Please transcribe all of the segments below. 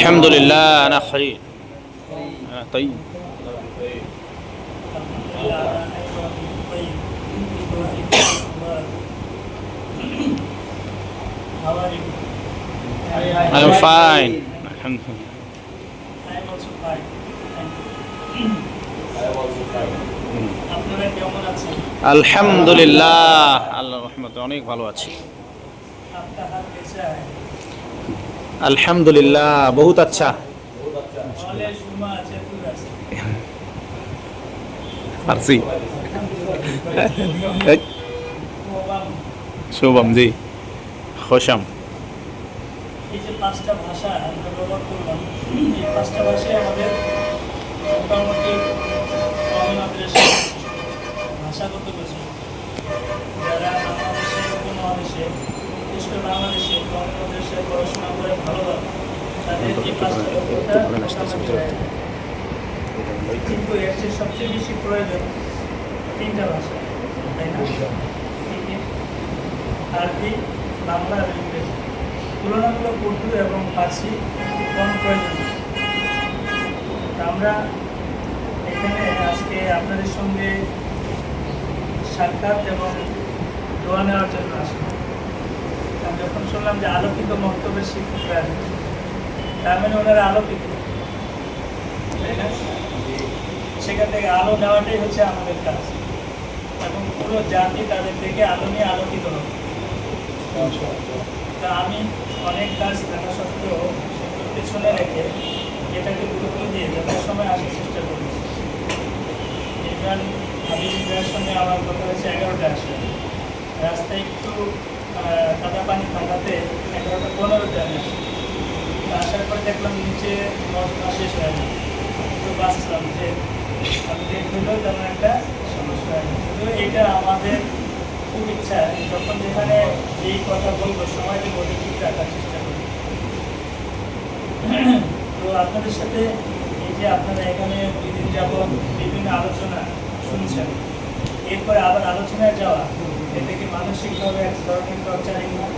الحمد لله أنا خير أنا طيب. I'm fine. I'm also fine. Thank you. আপনারা কেমন আছেন? আলহামদুলিল্লাহ আল্লাহর রহমতে অনেক ভালো আছি। आपका हाल कैसा है? আলহামদুলিল্লাহ বহুত আচ্ছা। বলে সুমা আছে তুই আছে। ফার্সি শুভম জি খোশাম। এই যে পাঁচটা ভাষা আমরা ব্যবহার করলাম, এই পাঁচটা ভাষায় আমাদের মোটামুটি বাংলাদেশে ভাষাগত কিছু যারা বাংলাদেশে উপমহাদেশে বিশেষ করে বাংলাদেশে বাংলাদেশে পড়াশোনা করে ভালোভাবে তাদের এই পাঁচটা দক্ষতা কিন্তু এর চেয়ে সবচেয়ে বেশি প্রয়োজন তিনটা ভাষা, তাই না? আরবি, বাংলা এবং ইংরেজি। তুলনামূলক উর্দু এবং ফার্সি কম প্রয়োজন। আমরা এখানে আজকে আপনাদের সঙ্গে সাক্ষাৎ এবং দোয়া নেওয়ার জন্য আসলাম। আমি যখন শুনলাম যে আলোকিত মক্তবের শিক্ষকরা আসবে, তার মানে ওনারা আলোকিত, তাই না? সেখান থেকে আলো নেওয়াটাই হচ্ছে আমাদের কাজ এবং পুরো জাতি তাদের থেকে আলো নিয়ে আলোকিত হবে। তা আমি অনেক কাজ থাকা সত্ত্বেও সেগুলো পেছনে রেখে এটাকে গুরুত্ব দিয়ে যত সময় আসার চেষ্টা করেছি। ইমরান হাবিবের সঙ্গে আমার কথা হয়েছে 11টা আসে, রাস্তায় একটু কাদা পানি থাকাতে 11টা 15তে আমি আসি। আসার পরে দেখলাম নিচে নদা শেষ হয় না, একটু বাঁচলাম যে আমি দেখলেও তেমন একটা সমস্যা হয় না। কিন্তু এটা আমাদের খুব ইচ্ছা যখন যেখানে এই কথা বলবো সবাইকে বলে ঠিক রাখার চেষ্টা করি। তো আপনাদের সাথে এই যে আপনারা এখানে 2 দিন যাবত বিভিন্ন আলোচনা শুনছেন, এরপরে আবার আলোচনায় যাওয়া, এটা কি মানসিকভাবে এক ধরনের টর্চারিং না?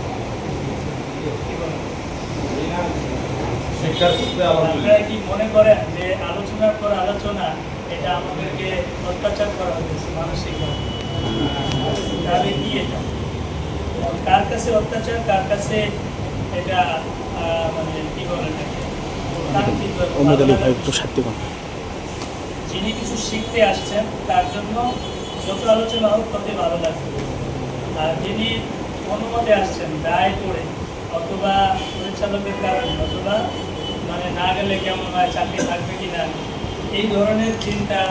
আপনারা কি মনে করেন যে আলোচনার পর আলোচনা এটা আমাদেরকে অত্যাচার করা হয়েছে মানসিকভাবে? তাহলে কি এটা কার কাছে অত্যাচার, কার কাছে এটা মানে কি বলে যিনি কিছু শিখতে আসছেন তার জন্য যত আলোচনা হোক ততই ভালো লাগবে। আর যিনি অনুমতি আসছেন দায় করে অথবা পরিচালকের কারণে অথবা মানে না গেলে কেমন হয়, চাকরি থাকবে কিনা, এই ধরনের চিন্তা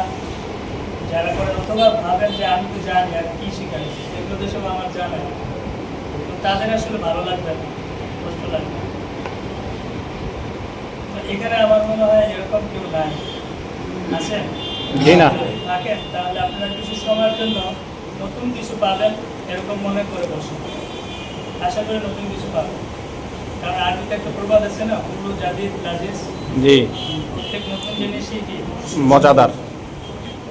যারা করেন অথবা ভাবেন যে আমি তো জানি আর কি শিখাই, এগুলো তো সব আমার জানা, তো তাদের আসলে ভালো লাগবে না, কষ্ট লাগবে। এখানে আমার মনে হয় এরকম কেউ নাই, আছেন? থাকেন তাহলে আপনারা কিছু সময়ের জন্য নতুন কিছু পাবেন এরকম মনে করে বসুন, আশা করি নতুন কিছু পাবেন। কারণ আরবিতে একটা প্রবাদ আছে না, পুরো জাদিদ লাজিজ, প্রত্যেক নতুন জিনিসই কি মজাদার।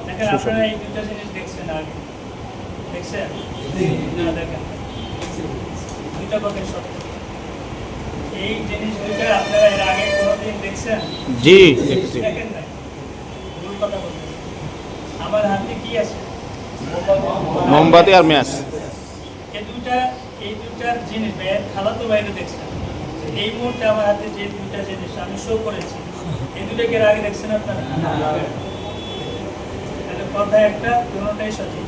দেখেন আপনারা এই দুটা জিনিস দেখছেন, আগে দেখছেন না? দেখেন দুটা কথাই সত্য। এই জিনিস দুইটা আপনারা এর আগে কোনোদিন দেখছেন? জি দেখেন নাই, ভুল কথা বলতেছেন। আমার হাতে কি আছে? মোমবাতি আর ম্যাচ। এই দুটার জিনিস খালাতো বাইরে দেখছেন। এই মুহূর্তে আমার হাতে যে দুটা জিনিস আমি শো করেছি, এই দুটাকে এর আগে দেখছেন আপনারা? কথা একটা, কোনোটাই সঠিক।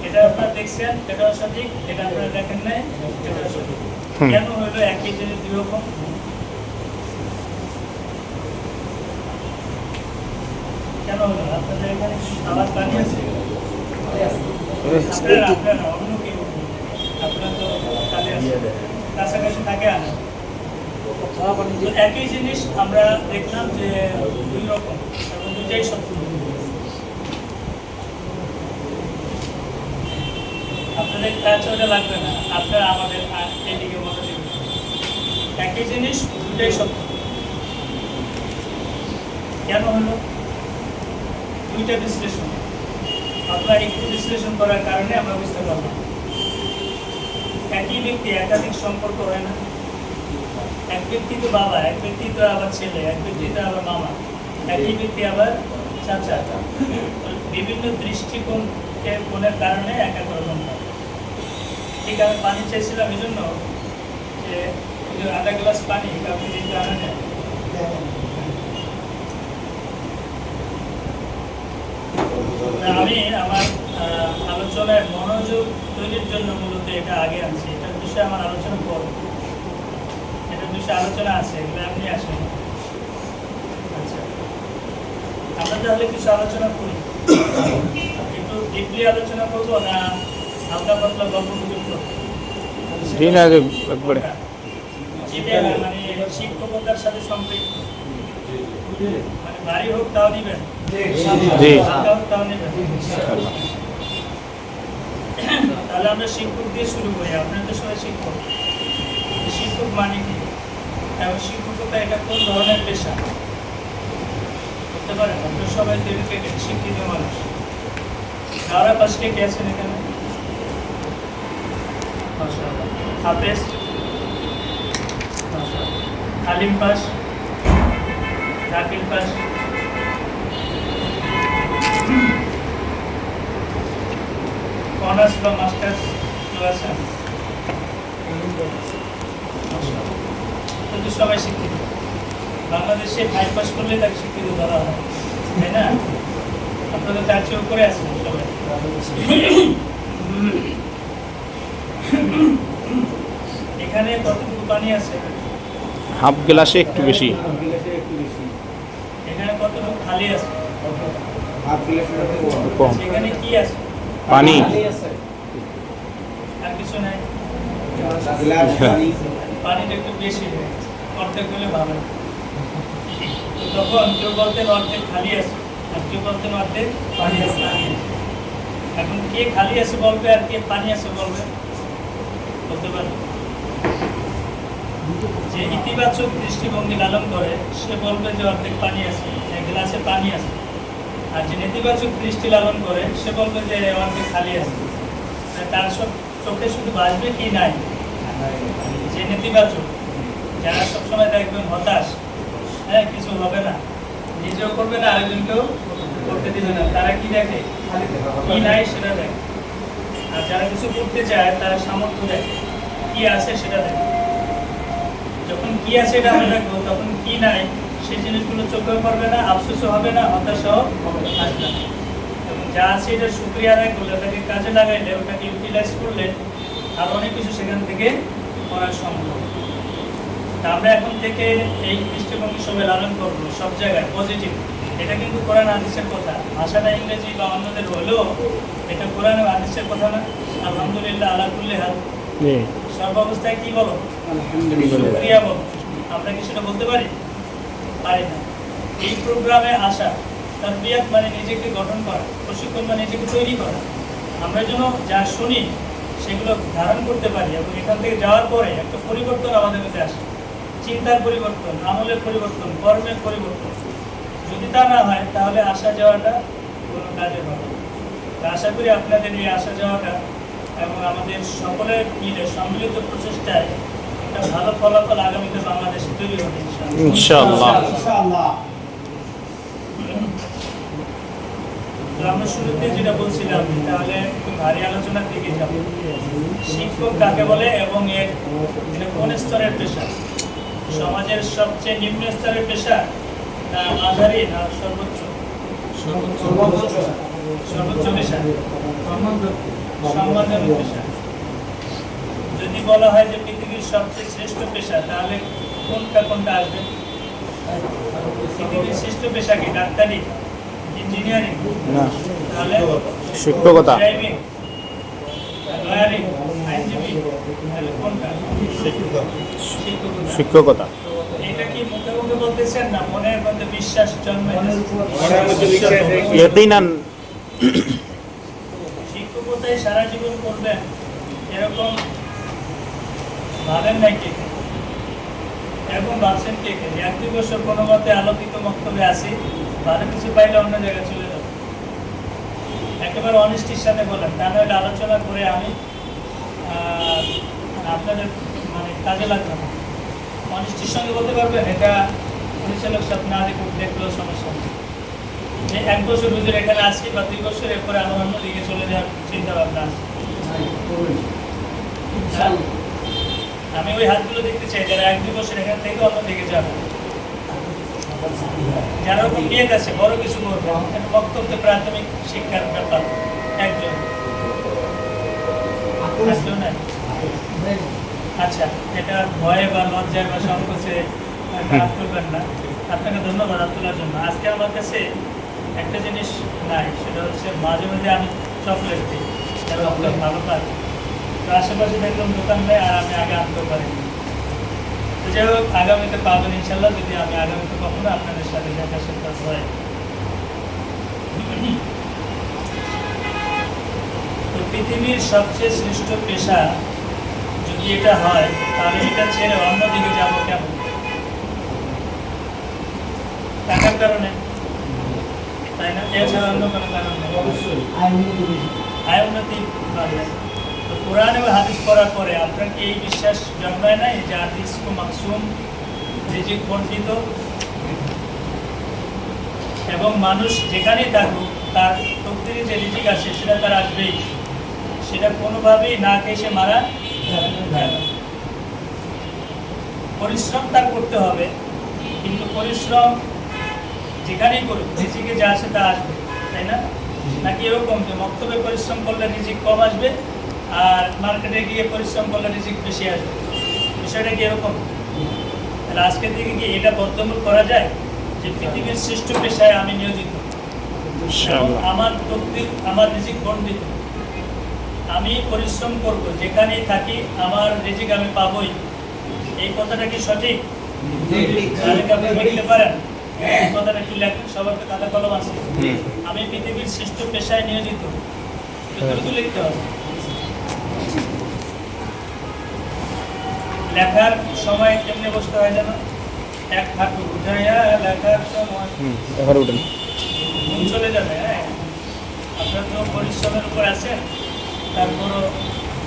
এটা আপনারা দেখছেন, এটাও সঠিক, এটা আপনারা দেখেন নাই, এটাও সঠিক। কেন হইলো একই জিনিস দুই রকম? কেন হলো? আপনাদের এখানে খাবার পানি আছে? আপনারা অন্য কেউ, আপনারা তো কাছাকাছি থাকে আনা। একই জিনিস আমরা দেখলাম যে দুই রকম এবং দুটাই সত্য। আপনাদের কাছে ওটা লাগবে না, আপনারা আমাদের এদিকে মতো দিবেন। একই জিনিস দুটাই সত্য। কেন হলো? দুইটা বিশ্লেষণ, আপনারা একটু বিশ্লেষণ করার কারণে আমরা বুঝতে পারলাম। একই ব্যক্তি একাধিক সম্পর্ক হয় না, এক ব্যক্তি তো বাবা, এক ব্যক্তি তো আবার ছেলে, এক ব্যক্তি তো আবার মামা, একই ব্যক্তি আবার চাচা। বিভিন্ন দৃষ্টিকোণের কারণে এক এক রকম হয়। ঠিক আমি পানি চাইছিলাম এই জন্য যে আধা গ্লাস পানি কাউকে দিতে আনা যায়। আমি আমার আলোচনায় মনোযোগ তৈরির জন্য মূলত এটা আগে আনছি। এটার বিষয়ে আমার আলোচনা করব, এটার বিষয়ে আলোচনা আছে, এগুলো আপনি আসেন। আচ্ছা, আমরা তাহলে কিছু আলোচনা করি, একটু ডিপলি আলোচনা করবো না হালকা পাতলা গল্প গুজব করবো? একবারে মানে শিক্ষকতার সাথে সম্পৃক্ত, মানে বাড়ি হোক তাও নিবেন, জি তাও নিবেন। তাহলে আমরা শিক্ষক দিয়ে শুরু করি। আপনার তো সবাই শিক্ষক। শিক্ষক মানে কি এবং শিক্ষকতা এটা কোন ধরনের পেশা করতে পারেন? আপনার সবাই এডুকেটেড, শিক্ষিত মানুষ। যারা পাশে কে আছেন এখানে? হাফেজ, আলিম পাস, দাখিল পাস, অনার্স বা মাস্টার্স কেউ আছেন? কিন্তু সবাই শিক্ষিত। বাংলাদেশে 5 পাস করলে তাকে শিক্ষিত ধরা হয়, তাই না? আপনাদের তার চেয়েও করে আছেন সবাই। এখানে কতটুকু পানি আছে? হাফ গ্লাসে একটু বেশি। এখানে কতটুকু খালি আছে? কম। সেখানে কি আছে? পানি। আর কিছু নাই? পানিটা একটু বেশি, অর্ধেক হলে ভালো। তখন কেউ বলতেন অর্ধেক খালি আছে, আর কেউ বলতেন অর্ধেক পানি আছে। এখন কে খালি আছে বলবে আর কে পানি আছে বলবে? বলতে পারে যে ইতিবাচক দৃষ্টিভঙ্গি লালন করে সে বলবে যে অর্ধেক পানি আছে, এক গ্লাসে পানি আছে। আর যে নেতিবাচক দৃষ্টি লালন করে সে বলবে যে অর্ধেক খালি আছে। তার সব চোখে শুধু বাঁচবে কি নাই, যে নেতিবাচক, যারা সবসময় দেখবেন হতাশ, হ্যাঁ কিছু হবে না, নিজেও করবে না, আরেকজনকেও করতে দিবে না, তারা কি দেখে? কি নাই সেটা দেখে। আর যারা কিছু করতে চায় তারা সামর্থ্য দেখে, কি আছে সেটা দেখে। যখন কি আছে এটা আমরা দেখবো, তখন কি নাই সেই জিনিসগুলো চোখেও পড়বে না, আফসোসও হবে না, হতাশাও আসবে না। এবং যা আছে এটা শুক্রিয়া আদায় করলে, ওটাকে কাজে লাগাইলে, ওটাকে ইউটিলাইজ করলে আর অনেক কিছু সেখান থেকে করা সম্ভব। তা আমরা এখন থেকে এই দৃষ্টিভঙ্গি সবাই লালন করবো সব জায়গায়, পজিটিভ। এটা কিন্তু কোরআন হাদিসের কথা, ভাষাটা ইংরেজি বা অন্যদের হলেও এটা কোরআন ও হাদিসের কথা না। আলহামদুলিল্লাহ আলা কুল্লি হাল, সর্বাবস্থায় কি বলো? শুকরিয়া বলো। আমরা কি সেটা বলতে পারি? পারি না। এই প্রোগ্রামে আসা, তারবিয়াত মানে নিজেকে গঠন করা, প্রশিক্ষণ মানে নিজেকে তৈরি করা। আমরা যেন যা শুনি সেগুলো ধারণ করতে পারি এবং এখান থেকে যাওয়ার পরে একটা পরিবর্তন আমাদের মধ্যে আসে, চিন্তার পরিবর্তন, আমলের পরিবর্তন, কর্মের পরিবর্তন। যদি তা না হয় তাহলে আসা যাওয়াটা কোনো কাজে হবে না। আশা করি আপনাদের এই আসা যাওয়াটা এবং আমাদের সকলের মিলে সম্মিলিত প্রচেষ্টায় একটা ভালো ফলাফল আগামীতে বাংলাদেশে তৈরি হবে ইনশাআল্লাহ। তো আমরা শুরুতে যেটা বলছিলাম, তাহলে একটু ভারী আলোচনার দিকে যাব। শিক্ষক কাকে বলে এবং এটা কোন স্তরের পেশা? সমাজের সবচেয়ে নিম্ন স্তরের পেশা, না মাঝারি, না সর্বোচ্চ? সর্বোচ্চ পেশা, সম্মানজনক পেশা। যদি বলা হয় যে পৃথিবীর সবচেয়ে শ্রেষ্ঠ পেশা, তাহলে কোনটা আসবে? পৃথিবীর শ্রেষ্ঠ পেশা কি? ডাক্তারি, ইঞ্জিনিয়ারিং, না, তাহলে শিক্ষকতা, ড্রাইভিং, লয়ারিং, আইনজীবী, তাহলে কোনটা? শিক্ষকতা। এটা কি মুখে মুখে বলতেছেন না মনের মধ্যে বিশ্বাস জন্মাইতেছে? ইয়াকিনান। শিক্ষকতায় সারা জীবন করবেন এরকম ভাবেন নাই কে? এরকম ভাবছেন কে? 1-2 বছর কোনো মতে আলোকিত বক্তব্যে আসি, ভালো কিছু পাইলে অন্য জায়গায় চলে যাব। একেবারে অনিষ্টির সাথে বলেন, তা নইলে আলোচনা করে আমি আপনাদের মানে কাজে লাগবে না। অনিষ্টির সঙ্গে বলতে পারবেন এটা পরিচালক সাহেব না দেখলেও সমস্যা নেই। যে 1 বছর হুজুর এখানে আসি বা 2 বছর এরপরে আমার অন্যদিকে চলে যাওয়ার চিন্তা ভাবনা আছে। আমি ওই হাতগুলো দেখতে চাই যারা 1-2 বছর এখান থেকে অন্যদিকে যাবে, যারা ওরকম নিয়ত আছে বড় কিছু করবে, বক্তব্য প্রাথমিক শিক্ষার ব্যাপার একজন আসলেও নাই। আচ্ছা, এটা ভয়ে বা লজ্জায় বা সংকোচে খারাপ করবেন না। আপনাকে ধন্যবাদ তোলার জন্য। আজকে আমার কাছে একটা জিনিস নাই, সেটা হচ্ছে মাঝে মাঝে আমি চকলেট দিই, যারা আপনার ভালো পাই। তো আশেপাশে দেখলাম দোকান নেই আর আমি আগে আনতে পারি। তো যাই হোক, আগামীতে পাবেন ইনশাল্লাহ, যদি আমি আগামীতে কখনো আপনাদের সাথে দেখা সাক্ষাৎ হয়। তো পৃথিবীর সবচেয়ে শ্রেষ্ঠ পেশা যদি এটা হয়, তাহলে এটা ছেড়ে অন্যদিকে যাব কেমন? টাকার কারণে, তাই না? এছাড়া অন্য কোনো কারণ নেই। অবশ্যই আয় উন্নতি বাড়বে। তো কোরআন এবং হাদিস পড়ার পরে আপনার কি এই বিশ্বাস জন্মায় নাই যে রিজকু মাকসুম, রিজিক বণ্টিত, এবং মানুষ যেখানেই থাকুক তার তকদিরে যে রিজিক আসে সেটা তার আসবেই, সেটা কোনোভাবেই না খেয়ে সে মারা যাবে না। পরিশ্রম তার করতে হবে, কিন্তু পরিশ্রম যেখানেই করুক রিজিকে যা আসে তা আসবে, তাই না? নাকি এরকম যে মক্তবে পরিশ্রম করলে রিজিক কম আসবে আর মার্কেটে গিয়ে পরিশ্রম করলে রিজিক বেশি আসবে? বিষয়টা কি এরকম? তাহলে আজকের দিকে কি এটা বদ্ধমূল করা যায় যে পৃথিবীর শ্রেষ্ঠ পেশায় আমি নিয়োজিত, আমার তকদির, আমার রিজিক বণ্টিত, আমি পরিশ্রম করব, যেখানেই থাকি আমার রিজিক আমি পাবই, এই কথাটা কি সঠিক? লিখতে পারেন কথাটা কি লেখেন? সবার তো খাতা কলম আছে। আমি পৃথিবীর শ্রেষ্ঠ পেশায় নিয়োজিত, লিখতে হবে। লেখার সময় কেমনে বসতে হয় যেন? এক হাঁটু উঠাইয়া লেখার সময় ঘুম চলে যাবে। হ্যাঁ, আপনার তো পরিশ্রমের উপর আছে, তারপরও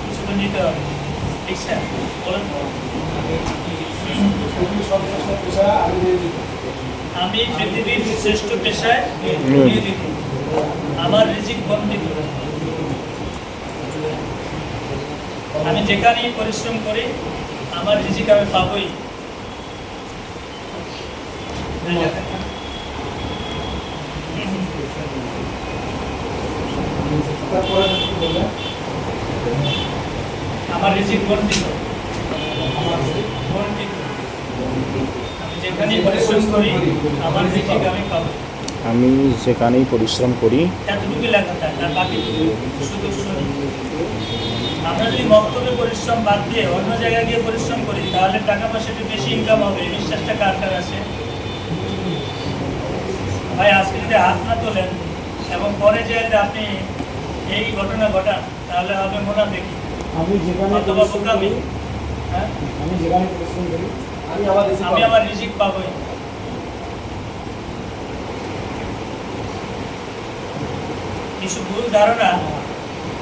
কিছু তো নিতে হবে, ঠিক আছে? বলেন। আমি পৃথিবীর শ্রেষ্ঠ পেশায় নিয়োজিত, আমার রিজিক বণ্টিত, আমি যেখানেই পরিশ্রম করি আমার রিজিক আমি পাবই। আমার রিজিক বণ্টিত, আমি যেখানেই পরিশ্রম করি আমার রিজিক আমি পাবো। আমি যেখানেই পরিশ্রম করি, এতটুকু লেখা থাকে, আর বাকি শুধু শুনি। আমরা যদি মক্তবে পরিশ্রম বাদ দিয়ে অন্য জায়গায় গিয়ে পরিশ্রম করি, তাহলে টাকা পয়সাটা বেশি ইনকাম হবে, বিশ্বাসটা কার কার আছে? ভাই, আজকে যদি হাত না তোলেন এবং পরে যে আপনি এই ঘটনা ঘটান, তাহলে হবে মোনাফিকি, অথবা বোকামি। হ্যাঁ, আমি আমার রিজিক পাবোই। কিছু ভুল ধারণা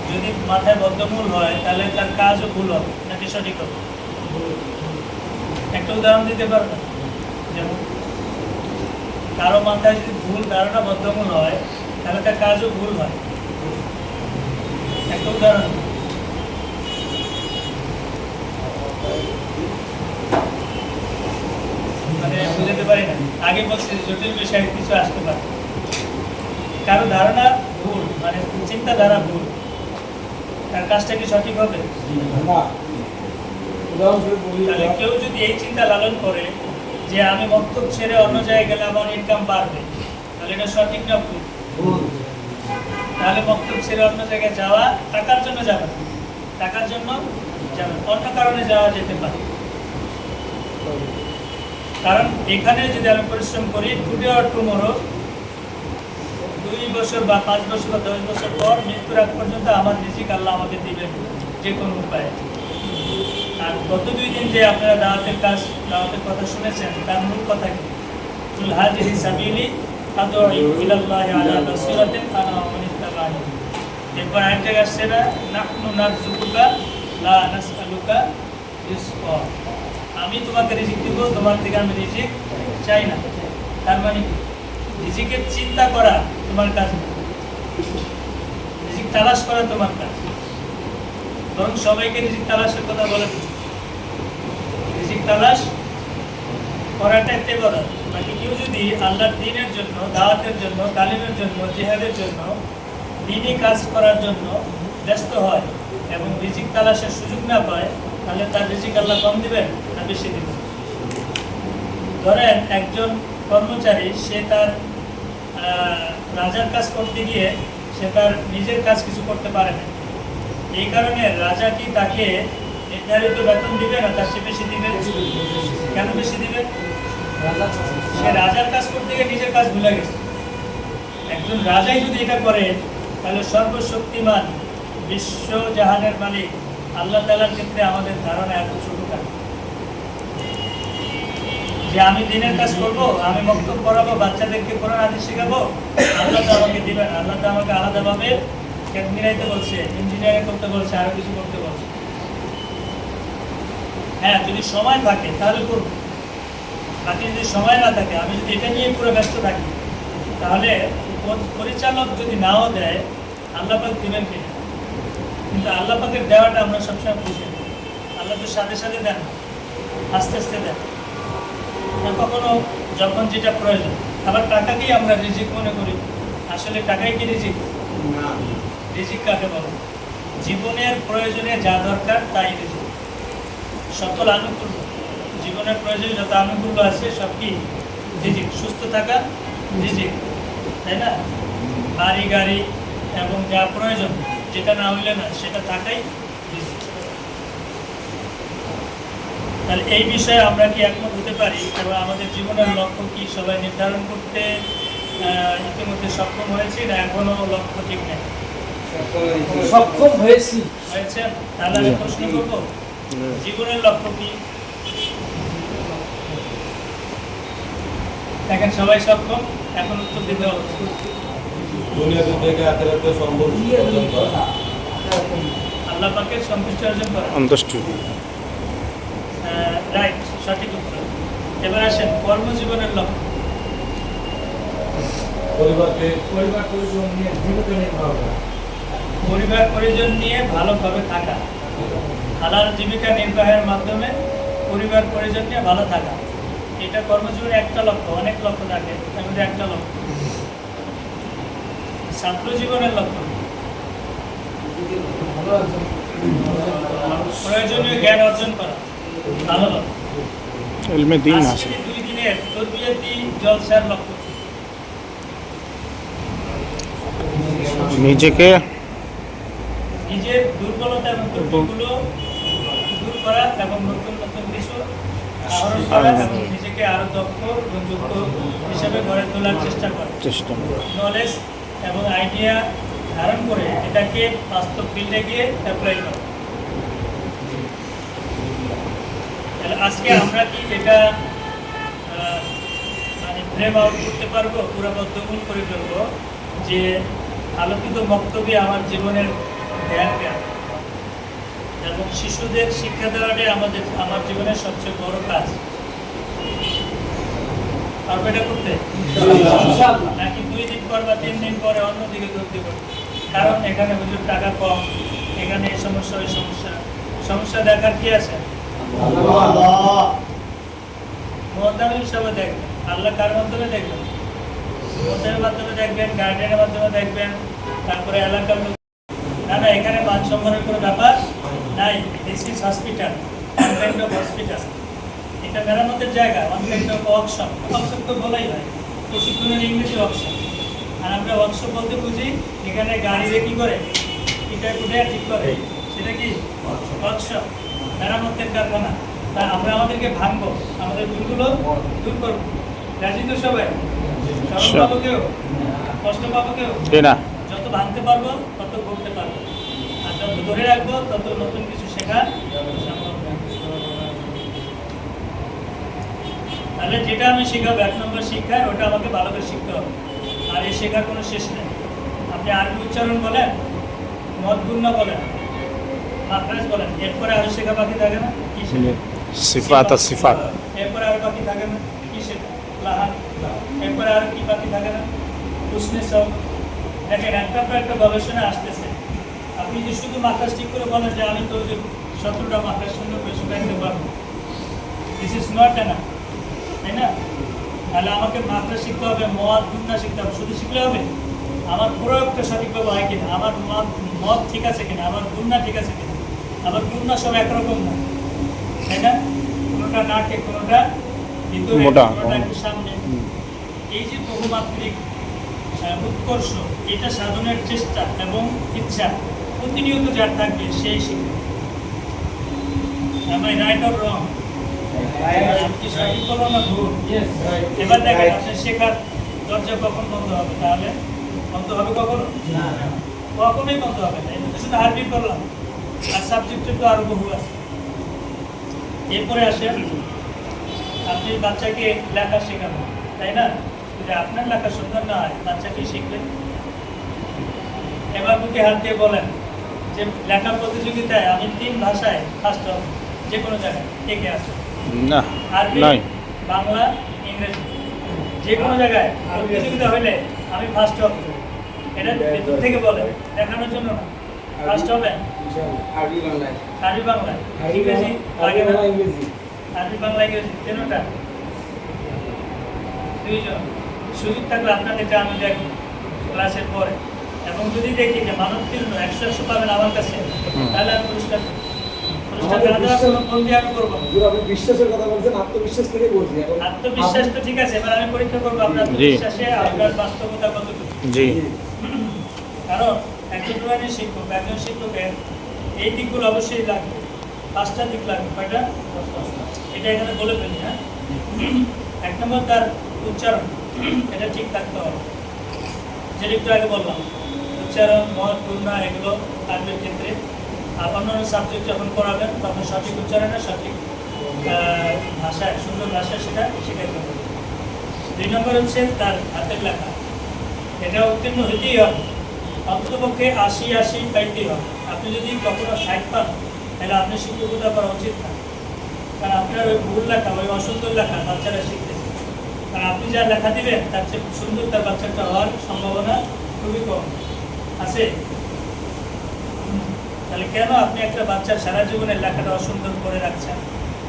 যদি মাথায় বদ্ধমূল হয়, তাহলে তার কাজও ভুল হবে, নাকি সঠিক হবে? একটা উদাহরণ দিতে পারবেন? যেমন কারো মাথায় যদি ভুল ধারণা বদ্ধমূল হয়, তাহলে তার কাজও ভুল হয়। একটা উদাহরণ, মানে বুঝতে পারি না, আগে বলছি জটিল বিষয়ে কিছু আসতে পারে। কারো ধারণা ভুল, মানে চিন্তাধারা ভুল, তার কাজটা কি সঠিক হবে? তাহলে কেউ যদি এই চিন্তা লালন করে যে আমি মক্তব ছেড়ে অন্য জায়গায় গেলে আমার ইনকাম বাড়বে, তাহলে এটা সঠিক না ভুল? তাহলে মক্তব ছেড়ে অন্য জায়গায় যাওয়া টাকার জন্য যাবে, টাকার জন্য যাবে, অন্য কারণে যাওয়া যেতে পারে। কারণ এখানে যদি আমি পরিশ্রম করি, টুডে অর টুমোরো, 2 বছর বা 5 বছর বা 10 বছর পর মৃত্যুর আগ পর্যন্ত আমার রিজিক আল্লাহ আমাকে দিবেন যে কোনো উপায়ে। আর গত 2 দিন যে আপনারা দাওয়াতের দাওয়াতের কথা শুনেছেন, তার মূল কথা কি? কুল হাযিহি সাবিলি আদউ ইলাল্লাহি আলা বাসীরাতিন আনা ওয়া মান ইত্তাবা'আনি। এরপর আরেকটা আসছে না, নাহনু নারযুকুকা লা নাসআলুকা রিজকা। আমি তোমাকে রিজিক দিব, তোমার থেকে আমি রিজিক চাই না। তার মানে কি? রিজিকের চিন্তা করা তোমার কাজ না, রিজিক তালাশ করা তোমার কাজ। বরং সবাইকে রিজিক তালাশের কথা বলে, রিজিক তালাশ করাটা একটা ইবাদত। বাকি কেউ যদি আল্লাহর দ্বীনের জন্য, দাওয়াতের জন্য, তালিমের জন্য, জিহাদের জন্য, দ্বীনি কাজ করার জন্য ব্যস্ত হয় এবং রিজিক তালাশের সুযোগ না পায়, তাহলে তার রিজিক আল্লাহ কম দিবেন না বেশি দিবেন? ধরেন একজন কর্মচারী, সে তার রাজার কাজ করতে গিয়ে সে তার নিজের কাজ কিছু করতে পারে না। এই কারণে রাজা কি তাকে নির্ধারিত বেতন দিবে না তার চেয়ে বেশি দিবে? কেন বেশি দিবে? সে রাজার কাজ করতে গিয়ে নিজের কাজ ভুলে গেছে। একজন রাজাই যদি এটা করে, তাহলে সর্বশক্তিমান বিশ্ব জাহানের মালিক আল্লাহ তাআলার ক্ষেত্রে আমাদের ধারণা এত ছোট কেন? যে আমি দিনের কাজ করব, আমি বক্তব্য পড়াবো, বাচ্চাদেরকে কোরআন হাদিস শেখাবো, আল্লাহ তো আমাকে দিবেন। আল্লাহ তো আমাকে আলাদাভাবে মিলাইতে বলছে, ইঞ্জিনিয়ারিং করতে বলছে, আরো কিছু করতে বলছে। হ্যাঁ, যদি সময় থাকে তাহলে করব, বাকি যদি সময় না থাকে, আমি যদি এটা নিয়ে পুরো ব্যস্ত থাকি, তাহলে পরিচালক যদি নাও দেয়, আল্লাহ পাক দিবেন কিনা? কিন্তু আল্লাহ পাকের দেওয়াটা আমরা সবসময় বুঝি না। আল্লাহ তো সাথে সাথে দেন, আস্তে আস্তে দেন। কখনো যখন যেটা প্রয়োজন। আবার টাকাকেই আমরা রিজিক মনে করি, আসলে টাকাই কি রিজিক? রিজিক কাকে বলে? জীবনের প্রয়োজনে যা দরকার তাই রিজিক। সকল আনুকূল্য, জীবনের প্রয়োজনে যত আনুকূল্য আছে সব কি রিজিক। সুস্থ থাকা রিজিক, তাই না? বাড়ি গাড়ি এবং যা প্রয়োজন, যেটা না হইলে না, সেটা থাকাই রিজিক। তাহলে এই বিষয়ে আমরা কি একমত হতে পারি? এবং আমাদের জীবনের লক্ষ্য কি সবাই নির্ধারণ করতে ইতিমধ্যে সক্ষম হয়েছি, না এখনো লক্ষ্য ঠিক নেই? সক্ষম হয়েছি। হয়েছে? তাহলে আমি প্রশ্ন করবো, জীবনের লক্ষ্য কি? দেখেন সবাই সক্ষম, এখন উত্তর দিতে হবে। দুনিয়াতে থেকে আখিরাতে সম্পর্ক অর্জন করা, আল্লাহ পাকের সন্তুষ্টি অর্জন করা। সন্তুষ্টি। রাইট, সঠিক উত্তর। এবার আসেন কর্মজীবনের লক্ষ্য। পরিবারকে পরিবার পরিজন নিয়ে জীবিকা নির্বাহ করা। পরিবার পরিজন নিয়ে ভালোভাবে থাকা, হালাল জীবিকা নির্বাহের মাধ্যমে পরিবার পরিজন নিয়ে ভালো থাকা, এটা কর্মজীবনের একটা লক্ষ্য। অনেক লক্ষ্য থাকে, তার মধ্যে একটা লক্ষ্য। ছাত্র জীবনের লক্ষ্য ভালো একজন প্রয়োজনীয় জ্ঞান অর্জন করা, ভালো লক্ষ্য। ইলমে দ্বীন আছে। আজকে 2 দিনের তরবিয়তি জলসার লক্ষ্য কি? নিজেকে নিজের দুর্বলতা এবং ত্রুটিগুলো দূর করা এবং নতুন নতুন কিছু আহরণ করা এবং নিজেকে আরো দক্ষ এবং যোগ্য হিসাবে গড়ে তোলার চেষ্টা করা। চেষ্টা। নলেজ এবং আইডিয়া ধারণ করে এটাকে বাস্তব ফিল্ডে গিয়ে অ্যাপ্লাই করা। তাহলে আজকে আমরা কি এটা মানে ফ্রেম আউট করতে পারবো, পুরো বদ্ধমূল করে ফেলবো যে আলোকিত বক্তব্যে আমার জীবনের ধ্যান জ্ঞান এবং শিশুদের শিক্ষা দেওয়াটাই আমার জীবনের সবচেয়ে বড় কাজ। পারবো এটা করতে? ইনশাআল্লাহ। নাকি 2 দিন পর বা 3 দিন পরে অন্যদিকে ধরতে পারবো? কারণ এখানে হুজুর টাকা কম, এখানে এই সমস্যা ওই সমস্যা, সমস্যা দেখার কি আছে? আল্লাহ মুআদ্দাবিন হিসাবে দেখবেন, আল্লাহ কার মাধ্যমে দেখবেন? মুআদ্দাবের মাধ্যমে দেখবেন, গার্ডিয়ানের মাধ্যমে দেখবেন, তারপরে এলাকার লোক। না না, এখানে মান সম্মানের কোনো ব্যাপার নাই। This is hospital, one kind of hospital. এটা মেরামতের জায়গা, one kind of workshop. Workshop তো বলাই হয়, প্রশিক্ষণের ইংরেজি ওয়ার্কশপ। আর আমরা ওয়ার্কশপ বলতে বুঝি এখানে গাড়িতে কি করে, এটা কোথায় ঠিক করে, সেটা কি ওয়ার্কশপ, মেরামতের কারখানা। তা আমরা আমাদেরকে ভাঙবো, আমাদের ভুলগুলো দূর করবো। রাজি তো সবাই? সরল পাবো কেউ? কষ্ট পাবো কেউ? না। যত ভাঙতে পারবো তত করতে পারবো, আর যত ধরে রাখবো তত নতুন কিছু শেখা সম্ভব না। তাহলে যেটা আমি শেখাবো 1 নম্বর শিক্ষায়, ওটা আমাকে ভালো করে শিখতে হবে। আর এই শেখার কোনো শেষ নেই। আপনি আরবি উচ্চারণ বলেন, মদ গুণ্য বলেন, মাদ্রাজ বলেন, এরপরে আরো শেখা বাকি থাকে না? কি শেখা? সিফাত আর সিফাত। এরপরে আর বাকি থাকে না কি সেটা লাহান। এরপরে আর কি বাকি থাকে না উষ্ণে সব। দেখেন একটা পর একটা গবেষণা আসতেছে। আপনি যে শুধু মাখাস ঠিক করে বলেন যে আমি তো যে 17টা মাখাস সুন্দর করে শুকাইতে পারবো, দিস ইজ নট না, তাই না? তাহলে আমাকে মাত্রা শিখতে হবে, মদ গুণনা শিখতে হবে। শুধু শিখলে হবে? আমার প্রয়োগটা সঠিকভাবে হয় কিনা, আমার মদ ঠিক আছে কিনা, আমার গুণনা ঠিক আছে কিনা। আমার গুণনা সব একরকম না, তাই না? কোনোটা নাকে, কোনোটা ভিতরে, মোটা। কোনোটা একটু সামনে। এই যে বহুমাত্রিক উৎকর্ষ, এটা সাধনের চেষ্টা এবং ইচ্ছা প্রতিনিয়ত যার থাকবে সেই শিখবে। Am I right or wrong? আমি কি সঠিক বললাম না ভুল? এবার দেখেন আপনার শেখার দরজা কখন বন্ধ হবে? তাহলে বন্ধ হবে কখনো? কখনোই বন্ধ হবে না। এটা তো শুধু আরবি করলাম, আর সাবজেক্টের তো আরো বহু আছে। এরপরে আসেন আপনি বাচ্চাকে লেখা শেখাবেন, তাই না? যদি আপনার লেখা সুন্দর না হয়, বাচ্চাকে শিখবে। এবার বুকে হাত দিয়ে বলেন যে লেখা প্রতিযোগিতায় আমি 3 ভাষায় ফার্স্ট হব, যে কোনো জায়গায়। কে কে আছে? না, আরবি, নাই। বাংলা, ইংরেজি, যে কোনো জায়গায় প্রতিযোগিতা হইলে আমি ফার্স্ট হব। এটা ভেতর থেকে বলে, দেখানোর জন্য না। ফার্স্ট হবেন আরবি বাংলায়। আরবি বাংলায়, ইংরেজি লাগে না? ইংরেজি। আরবি বাংলা ইংরেজি তিনটা, 2 জন। সুযোগ থাকলে আপনাদেরকে আমি দেখব ক্লাসের পরে, এবং যদি দেখি যে মানবতীর্ণ 100 পাবেন আমার কাছে, তাহলে আমি পুরস্কার না দেওয়ার কোনো বন্দি আমি করবো না। আপনি বিশ্বাসের কথা বলছেন, আত্মবিশ্বাস থেকে বলছি। এখন আত্মবিশ্বাস তো ঠিক আছে, এবার আমি পরীক্ষা করবো আপনার আত্মবিশ্বাসে আপনার বাস্তবতা কতটুকু। জি। কারণ একজন ড্রয়িংয়ের শিক্ষক, একজন শিক্ষকের এই দিকগুলো অবশ্যই লাগবে। 5টা দিক লাগবে। কয়টা? এটা এখানে বলে ফেলি। হ্যাঁ, 1 নম্বর তার উচ্চারণ, এটা ঠিক থাকতে হবে। যেটা একটু আগে বললাম, উচ্চারণ, মদ, গুণনা, এগুলো আরবির ক্ষেত্রে। আর অন্যান্য সাবজেক্ট যখন পড়াবেন তখন সঠিক উচ্চারণে, সঠিক ভাষায়, সুন্দর ভাষায় সেটা শেখাতে হবে। 2 নম্বর হচ্ছে তার হাতের লেখা, এটা উত্তীর্ণ হইতেই হবে। অন্ততপক্ষে 80 পাইতেই হবে। আপনি যদি কখনো 60 পান, তাহলে আপনি শিক্ষকতা করা উচিত না। কারণ আপনার ওই ভুল লেখা, ওই অসুন্দর লেখা বাচ্চারা শিখতেছে। কারণ আপনি যা লেখা দিবেন তার চেয়ে সুন্দর তার বাচ্চাটা হওয়ার সম্ভাবনা খুবই কম আছে। তাহলে কেন আপনি একটা বাচ্চার সারা জীবনের লেখাটা অসুন্দর করে রাখছেন?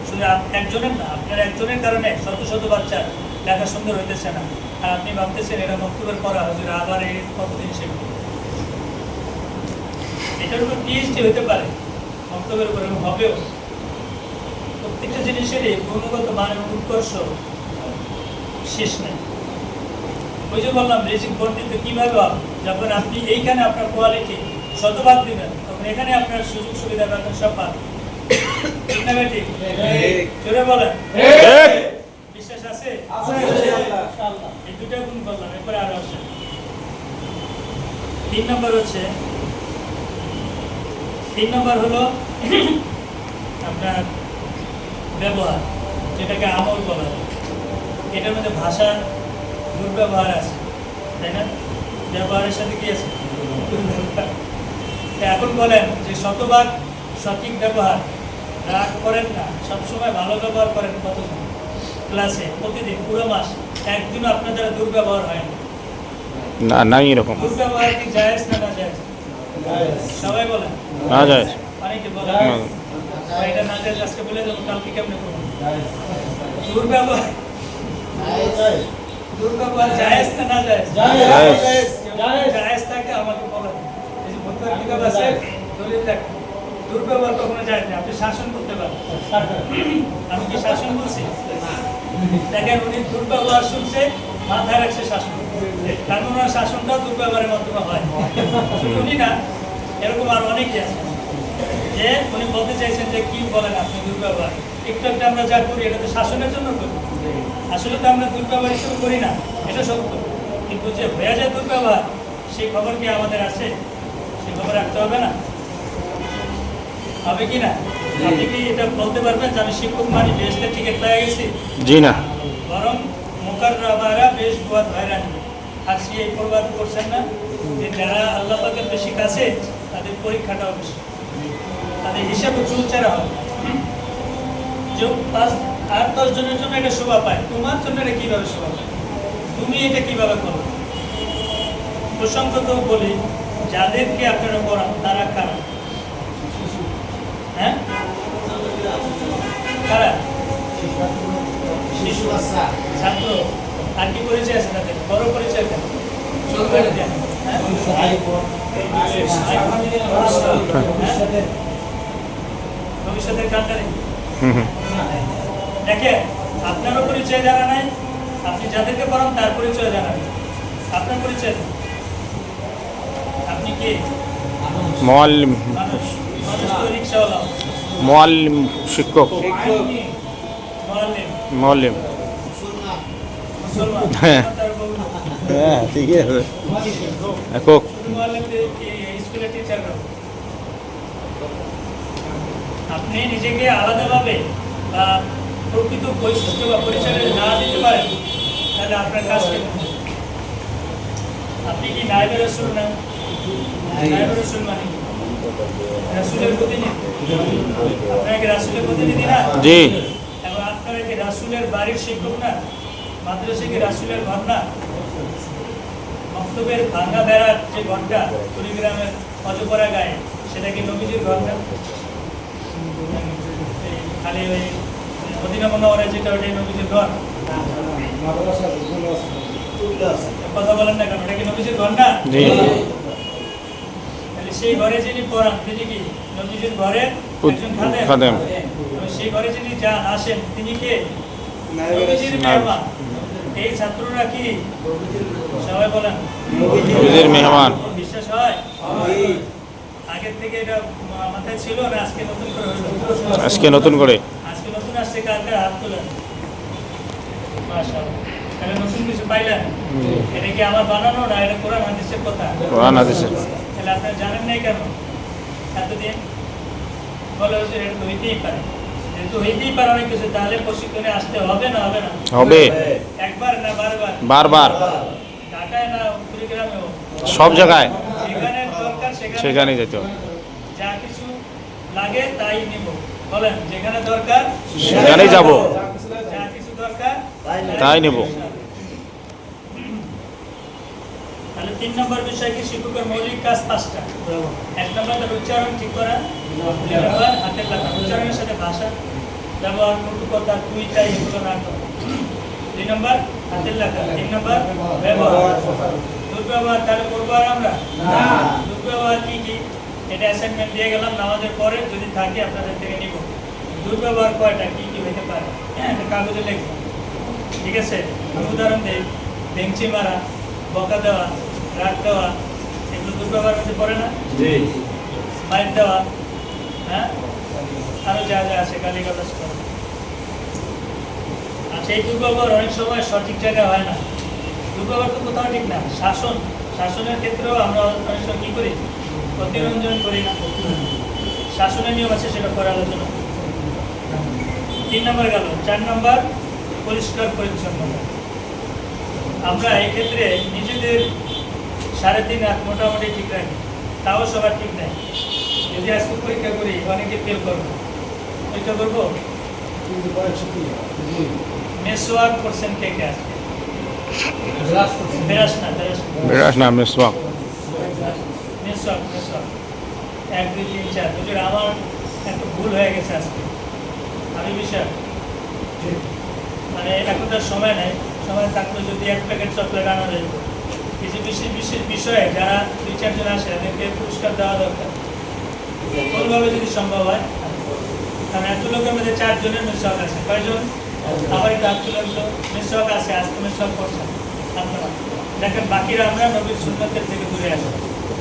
শুধু একজনের না, আপনার একজনের কারণে শত শত বাচ্চার লেখা সুন্দর হইতেছে না। আর আপনি ভাবতেছেন এটা বক্তব্যের পড়া হুজুর আবার এই কতদিন শিখবে। এটার উপর পিএইচডি হতে পারে, বক্তব্যের উপর হবেও। প্রত্যেকটা জিনিসেরই গুণগত মানের উৎকর্ষ শেষ নেই। ওই যে বললাম রিজিক বর্ধিত কিভাবে হবে? যখন আপনি এইখানে আপনার কোয়ালিটি শতভাগ দিবেন, তখন এখানে আপনার সুযোগ সুবিধা বেতন সব পাবেন। ঠিক না বেটি? জোরে বলেন। বিশ্বাস আছে? এই 2টা গুণ বললাম, এরপরে আরো আসে। 3 নম্বর হলো আপনার ব্যবহার, যেটাকে আমল বলা হয়। এটার মধ্যে ভাষার দুর্ব্যবহার আছে, তাই না? ব্যবহারের সাথে কি আছে? এখন বলেন যে শতভাগ সঠিক ব্যবহার রাগ করেন না, সবসময় ভালো ব্যবহার করেন কতজন ক্লাসে? প্রতিদিন পুরো মাস একদিনও আপনার দ্বারা দুর্ব্যবহার হয় না। না, নাই এরকম। দুর্ব্যবহার কি জায়েজ না না জায়েজ? সবাই বলেন না যায়। অনেকে বলেন এটা না জায়েজ, আজকে বলে দেবো, কালকে কেমনে করবেন? দুর্ব্যবহার জায়েজ না না জায়েজ? জায়েজ থাকে আমাকে বলেন। এই যে ভর্তির কিতাব আছে, দলিল থাকে, দুর্ব্যবহার কখনো জায়েজ না। আপনি শাসন করতে পারেন। আমি কি শাসন বলছি? দেখেন উনি দুর্ব্যবহার শুনছে, মাথায় রাখছে শাসন, কারণ ওনার শাসনটাও দুর্ব্যবহারের মাধ্যমে হয়। শুধু উনি না, এরকম আর অনেকেই আছে যে উনি বলতে চাইছেন যে কি বলেন আপনি দুর্ব্যবহার। একটু একটা আমরা যা করি এটা তো শাসনের জন্য করি, আসলে তো আমরা দুর্ব্যবহার হিসেবে করি না, এটা সত্য। কিন্তু যে হয়ে যায় দুর্ব্যবহার, সেই খবর কি আমাদের আছে? সেই খবর রাখতে হবে না? হবে কি না? আপনি কি এটা বলতে পারবেন যে আমি শিক্ষক মানে বেহেশতের টিকিট পেয়ে গেছি? জি না। বরং মুকাররামারা বেশ বুয়াত ভাইরানি। আর এই প্রবাদ করছেন না যে যারা আল্লাহ পাকের বেশি কাছে, তাদের পরীক্ষাটাও বেশি, তাদের হিসাবে চুলচেরা হবে। যে 5 আর 10 জনের জন্য এটা শোভা পায়, তোমার জন্য এটা কিভাবে শোভা পায়, তুমি এটা কিভাবে করো? প্রসঙ্গত বলি, যাদেরকে আপনারা পড়ান তারা কারা? হ্যাঁ, কারা? শিশু, ছাত্র। আর কি পরিচয় আছে তাদের? বড় পরিচয় কেন? হ্যাঁ? ভবিষ্যতের কান্ডারি। দেখেন, আপনারও পরিচয় জানা নাই, আপনি যাদেরকে পড়ান তার পরিচয় জানা নেই। আপনার পরিচয় নেই। আপনি কে? মুআল্লিম, মানুষ। মানুষ তো রিক্সাওয়ালা, মুআল্লিম শিক্ষক, মুআল্লিম, মুআল্লিম। মুসলমান। হ্যাঁ। তার বউ। হ্যাঁ, ঠিকই আছে। একক। মুআল্লিমদের কি স্কুলের টিচাররা? আপনি নিজেকে আলাদাভাবে বা প্রকৃত বৈশিষ্ট্য বা পরিচয় না দিতে পারেন, তাহলে আপনার কাজ কি? আপনি কি নায়েবে রাসূল না? নায়েবে রাসূল মানে কি? রাসূলের প্রতিনিধি। আপনারা কি রাসূলের প্রতিনিধি না? জি। এবং আপনারা কি রাসূলের বাড়ির শিক্ষক না? মাদ্রাসা কি রাসূলের ঘর না? মক্তবের ভাঙা বেড়ার যে ঘরটা কুড়িগ্রামের অজপরা গায়ে, সেটা কি নবীজির ঘর না? খালি ওই মদিনা মুনাওয়ারায় যেটা, ওটাই নবীজির ঘর। কথা বলেন না কেন? ওটা কি নবীজির ঘর না? জি। তাহলে সেই ঘরে যিনি পড়ান তিনি কি নবীজির ঘরের একজন খাদেম? খাদেম। এবং সেই ঘরে যিনি যান আসেন তিনি কে? নবীজির মেহমান। এই ছাত্ররা কি? সবাই বলেন নবীজির মেহমান। বিশ্বাস হয়? আগের থেকে এটা মাথায় ছিল না আজকে নতুন করে হলো? আজকে নতুন করে। আজকে নতুন আসছে, কার কার হাত তোলেন? মাশাআল্লাহ। তাহলে নতুন কিছু পাইলেন? এটা কি আমার বানানো না, এটা কোরআন হাদিসের কথা? কোরআন হাদিসে। তাহলে আপনারা জানেন নাই কেন এতদিন? বলে হচ্ছে এটা তো হইতেই পারে, যেহেতু হইতেই পারে অনেক কিছু, তাহলে প্রশিক্ষণে আসতে হবে না? হবে না? হবে। একবার না বারবার? বারবার। ঢাকায় না কুড়িগ্রামেও? সব জায়গায় যেখানে দরকার সেখানেই যেতে হবে। যা কিছু লাগে তাই নিব। বলেন, যেখানে দরকার সেখানেই যাব। যা কিছু দরকার তাই নেব। তাহলে 3 নম্বর বিষয় কি? শিক্ষকের মৌলিক কাজ 5টা। 1 নম্বর তার উচ্চারণ ঠিক করা, 2 নম্বর হাতের লেখা, উচ্চারণের সাথে ভাষা ব্যবহার, কটু কথা, তুই তাই এগুলো না করা। 2 নম্বর হাতের লেখা, 3 নম্বর ব্যবহার। দুর্ব্যবহার তাহলে করবো আর আমরা? দুর্ব্যবহার কি কি? এটা অ্যাসাইনমেন্ট দিয়ে গেলাম, নামাজের পরে যদি থাকে আপনাদের থেকে নিব। দুর্ব্যবহার কয়টা, কি কি হইতে পারে, হ্যাঁ, এটা কাগজে লিখবো। ঠিক আছে? আমি উদাহরণ দিই। বেঞ্চি মারা, বকা দেওয়া, রাগ দেওয়া, এগুলো দুর্ব্যবহার মধ্যে পড়ে না? মাইর দেওয়া, হ্যাঁ, আরো যা যা আছে, গালিগালাজ করা। আচ্ছা, এই দুর্ব্যবহার অনেক সময় সঠিক জায়গায় হয় না। দুর্ব্যবহার তো কোথাও ঠিক না। শাসনের ক্ষেত্রেও আমরা অনেক সময় কী করি? প্রতিরঞ্জন করি না। শাসনের নিয়ম আছে, সেটা করে আলোচনা। 3 নম্বর গেল। 4 নম্বর পরিষ্কার পরিচ্ছন্নতা। আমরা এই ক্ষেত্রে নিজেদের 3.5 হাত মোটামুটি ঠিক রাখি, তাও সবার ঠিক নাই। যদি আজকে পরীক্ষা করি অনেকে ফেল করবো। পরীক্ষা করবো? মেসওয়াক করছেন কে কে আজকে? বেরাস না, বিরাস নাম মিসওয়াক। মেসওয়াক। 1 2 3 4। বুঝলেন, আমার একটা ভুল হয়ে গেছে আজকে। আমি বিষয় মানে এখন তার সময় নেই, সময় থাকলে যদি 1 প্যাকেট চকলেট আনা যায়। কিছু বিশেষ বিষয়ে যারা 2-4 জন আসে তাদেরকে পুরস্কার দেওয়া দরকার, কোনোভাবে যদি সম্ভব হয়। কারণ এত লোকের মধ্যে 4 জনের মেসওয়াক আছে। কয়জন? আমার একটু আত্মীয় মেসওয়াক আছে, আজকে মেসওয়াক করছেন আপনারা। দেখেন, বাকিরা আমরা নবীর সুন্নতের থেকে দূরে আসি।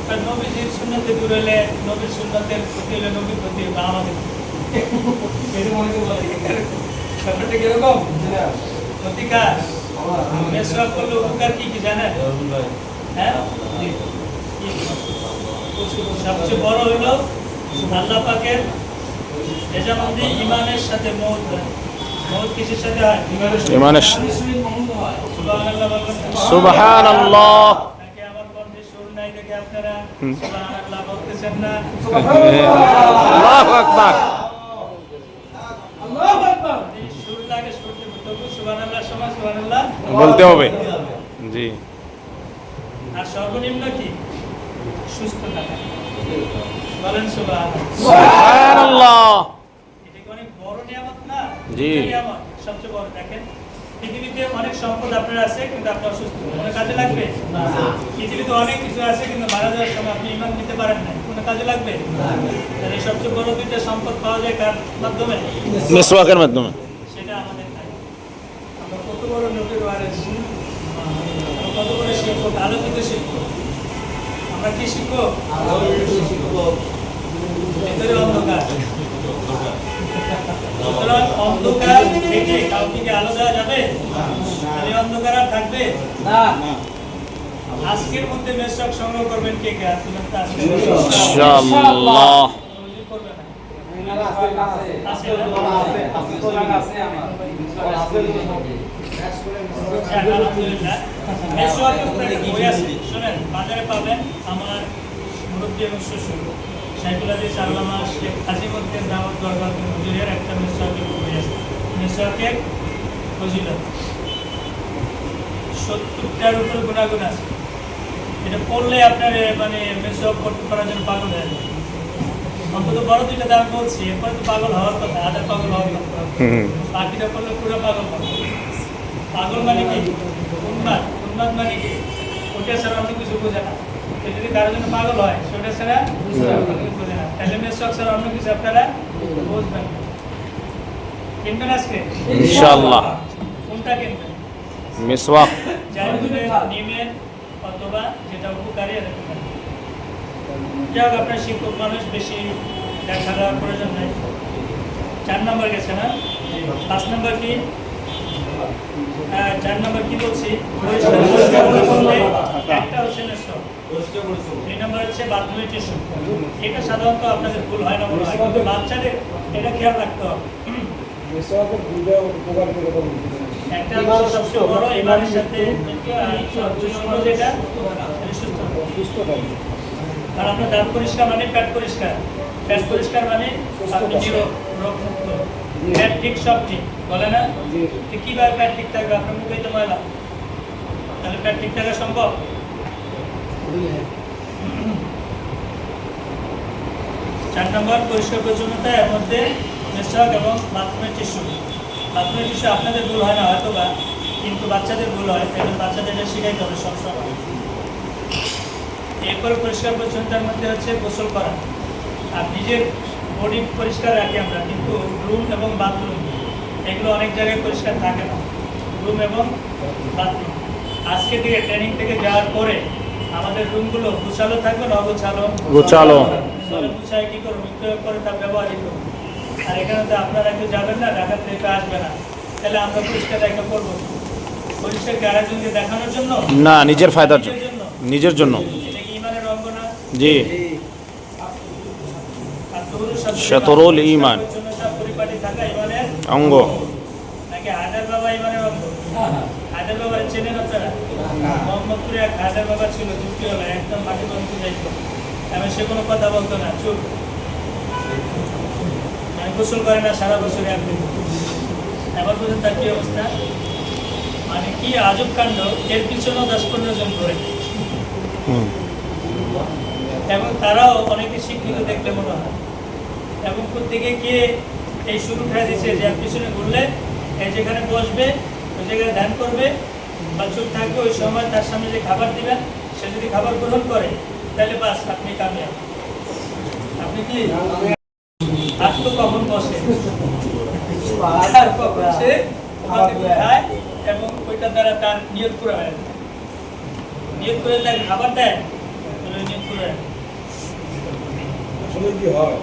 কারণ নবীজির সুন্নতে দূরে হলে নবীর সুন্নতের ক্ষতি হলে নবীর ক্ষতি বা আমাদের ব্যাপারটা কিরকম? ক্ষতিকার। মেসওয়াক করলে উপকার কি কি জানেন? হ্যাঁ, সবচেয়ে বড় হইল আল্লাহ পাকের রেজামন্দি, ইমানের সাথে মওত হয়। মওত কিসের সাথে হয়? ইমানের সাথে। সুবহানাল্লাহ বলবেন। সুবহানাল্লাহ। নাকি আমার কণ্ঠে সুর নাই দেখে আপনারা সুবহানাল্লাহ বলতেছেন না? আল্লাহু আকবার। আল্লাহু আকবার। বলতে হবে জি আর সর্বনিম্ন কি সুস্থ থাকা বলেন সুবহানাল্লাহ সুবহানাল্লাহ এটা কি অনেক বড় নিয়ামত না জি। এটা নিয়ামত সবচেয়ে বড়। দেখেন পৃথিবীতে অনেক সম্পদ আপনার আছে কিন্তু আপনি অসুস্থ, কোনো কাজে লাগবে না। পৃথিবীতে অনেক কিছু আছে কিন্তু মারা যাওয়ার সময় আপনি ঈমান নিতে পারেন না, কোনো কাজে লাগবে না। তাহলে সবচেয়ে বড় দুইটা সম্পদ পাওয়া যায় কার মাধ্যমে? মিসওয়াকের মাধ্যমে সেটা আমাদের নাই। আমরা কত বড় নবীর ওয়ারিস, আমরা কত বড় শিক্ষক, আলোকিত শিক্ষক। আমরা কি শিক্ষক? ভিতরে অন্ধকার। সুতরাং অন্ধকার থেকে কাউকে কি আলো দেওয়া যাবে? তাহলে অন্ধকার আর থাকবে না আজকের মধ্যে মেসওয়াক সংগ্রহ করবেন কে কে? আপনি তো আজকে ইনশাআল্লাহ ওযু করবেন না। আছে আছে আছে আমার আলহামদুলিল্লাহ। মেসওয়াকের উপরে একটা বই আছে, শুনেন, বাজারে পাবেন। আমার মুরব্বী এবং শ্বশুর শাইখুল হাদিস আল্লামা শেখ আজিমউদ্দিন দাওয়াত দরবার হুজুরের একটা মেসওয়াকের বই আছে, মেসওয়াকের ফজিলত। 70টার উপরে গুণাগুণ আছে। এটা পড়লে আপনার মানে মেসওয়াক করতে করার জন্য পাগল হয়ে যাবে। অন্তত বড় দুইটা দাম বলছি, এরপরে তো পাগল হওয়ার কথা, আধা পাগল হওয়ার কথা। বাকিটা করলে পুরো পাগল হবে। পাগল মানে কি? উন্মাদ। উন্মাদ মানে কি? ওটা ছাড়া অন্য কিছু বোঝে না। সে যদি কারোর জন্য পাগল হয়, সেটা ছাড়া অন্য কিছু বোঝে না। তাহলে মেসওয়াক ছাড়া অন্য কিছু আপনারা বুঝবেন না। কিনবেন আজকে? ইনশাআল্লাহ। কোনটা কিনবেন? মিসওয়াক জায়ফলের, নিমের অথবা যেটা উপকারী আর উপকারী। যাই হোক, আপনার শিক্ষক মানুষ, বেশি দেখা দেওয়ার প্রয়োজন নাই। 4 নম্বর গেছে না? 5 নম্বর কি? 4 নম্বর কি বলছি? পরিষ্কার করলে একটা হচ্ছে মেসওয়াক, 3 নম্বর হচ্ছে বাথরুমের টিস্যু। এটা সাধারণত আপনাদের ভুল হয় না মনে হয়, কিন্তু বাচ্চাদের এটা খেয়াল রাখতে হবে। মিসওয়াকের দুটো উপকার করে বলুন একটা হচ্ছে সবচেয়ে বড়, ইমানের সাথে সবচেয়ে ছোট যেটা, এটা সুস্থ থাকা। সুস্থ থাকবে আর আপনার দাঁত পরিষ্কার মানে পেট পরিষ্কার, পেট পরিষ্কার মানে আপনি নিরোগ, রোগমুক্ত, পেট ঠিক সব ঠিক, বলে না? তো কিভাবে পেট ঠিক থাকবে? আপনার মুখেই তো ময়লা, তাহলে পেট ঠিক থাকা সম্ভব? 4 নম্বর পরিষ্কার পরিচ্ছন্নতা, এর মধ্যে মেসওয়াক এবং বাথরুমের টিস্যু। বাথরুমের টিস্যু আপনাদের ভুল হয় না হয়তো বা, কিন্তু বাচ্চাদের ভুল হয়, তাই জন্য বাচ্চাদের এটা শিখাইতে হবে সবসময়। এরপরে পরিষ্কার পরিচ্ছন্নতার মধ্যে হচ্ছে গোসল করা। আর নিজের বডি পরিষ্কার রাখি আমরা, কিন্তু রুম এবং বাথরুম এগুলো অনেক জায়গায় পরিষ্কার থাকে না, রুম এবং বাথরুম। আজকে থেকে ট্রেনিং থেকে যাওয়ার পরে আমাদের রুমগুলো গুছালো থাকবে না অগোছালো? গোছালো। গুছায় কি করবো? প্রয়োগ করে তার ব্যবহারই করবো। আর এখানে তো আপনারা কেউ যাবেন না, ঢাকা থেকে আসবে না, তাহলে আমরা পরিষ্কার একটা করবো। পরিষ্কার কি আরেকজনকে দেখানোর জন্য? না, নিজের ফায়দার জন্য, নিজের জন্য। এটা কি ইমানের অঙ্গ না? জি। শাতরুল ঈমান, পরিপাটি থাকা ইমানের অঙ্গ। নাকি হায়দার বাবা ইমানের অঙ্গ? হায়দার বাবার চেনেন আপনারা? মোহাম্মদপুরে এক হায়দার বাবা ছিল, যুক্তি হলো, একদম মাটি বন্ধু যাইতো, আমি সে কোনো কথা বলতো না, চুপ। আমি গোসল করে না সারা বছর একদিন। এবার বুঝেন তার কি অবস্থা? মানে কি আজব কাণ্ড! এর পিছনেও 10-15 জন ধরে, এবং তারাও অনেকে শিক্ষিত দেখলে মনে হয়। এবং প্রত্যেকে গিয়ে এই শুরু উঠাই দিচ্ছে যে এর পিছনে ঘুরলে এই যেখানে বসবে, ওই জায়গায় ধ্যান করবে বা চুপ থাকবে, ওই সময় তার সামনে যে খাবার দিবেন, সে যদি খাবার গ্রহণ করে তাহলে বাস আপনি কামিয়াব। আপনি কি আর তো কখন বসে আর কখন সে ওখান থেকে খায় এবং ওইটা দ্বারা তার নিয়ত পুরা হয়, নিয়ত করে তাকে খাবার দেয়, নিয়ত পুরা হয়। আসলে কি হয়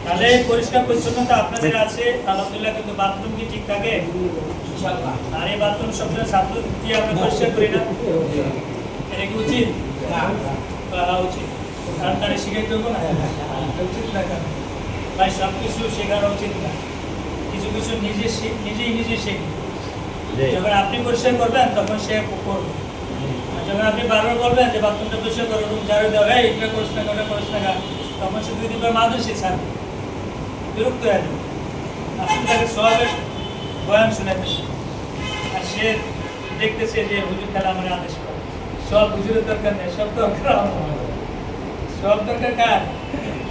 তাহলে পরিষ্কার পরিচ্ছন্নতা আপনাদের আছে আলহামদুলিল্লাহ, কিন্তু বাথরুম কি ঠিক থাকে? আর এই বাথরুম সবসময় ছাত্র দিয়ে আমরা পরিষ্কার করি না, এটা কি উচিত? উচিত, কারণ তারা শিখাইতে হবে না, উচিত না। কেন ভাই? সব কিছু শেখানো উচিত না, কিছু কিছু নিজেই শেখে। যখন আপনি পরিষ্কার করবেন তখন সে করবে, যখন আপনি বারবার বলবেন যে বাথরুমটা পরিষ্কার করো, রুম ঝাড়ু দেওয়া, এইটা করিস না, ওটা করিস না, তখন সে 2 দিন পর মাদ্রাসে ছাড়বে, বিরক্ত হয়ে যাবে। আসলে তাকে সবাবের বয়ান শুনে, আর সে দেখতেছে যে হুজুর খেলা আমার আদেশ করে। সব হুজুরের দরকার নেই, সব দরকার আমার। সব দরকার কার?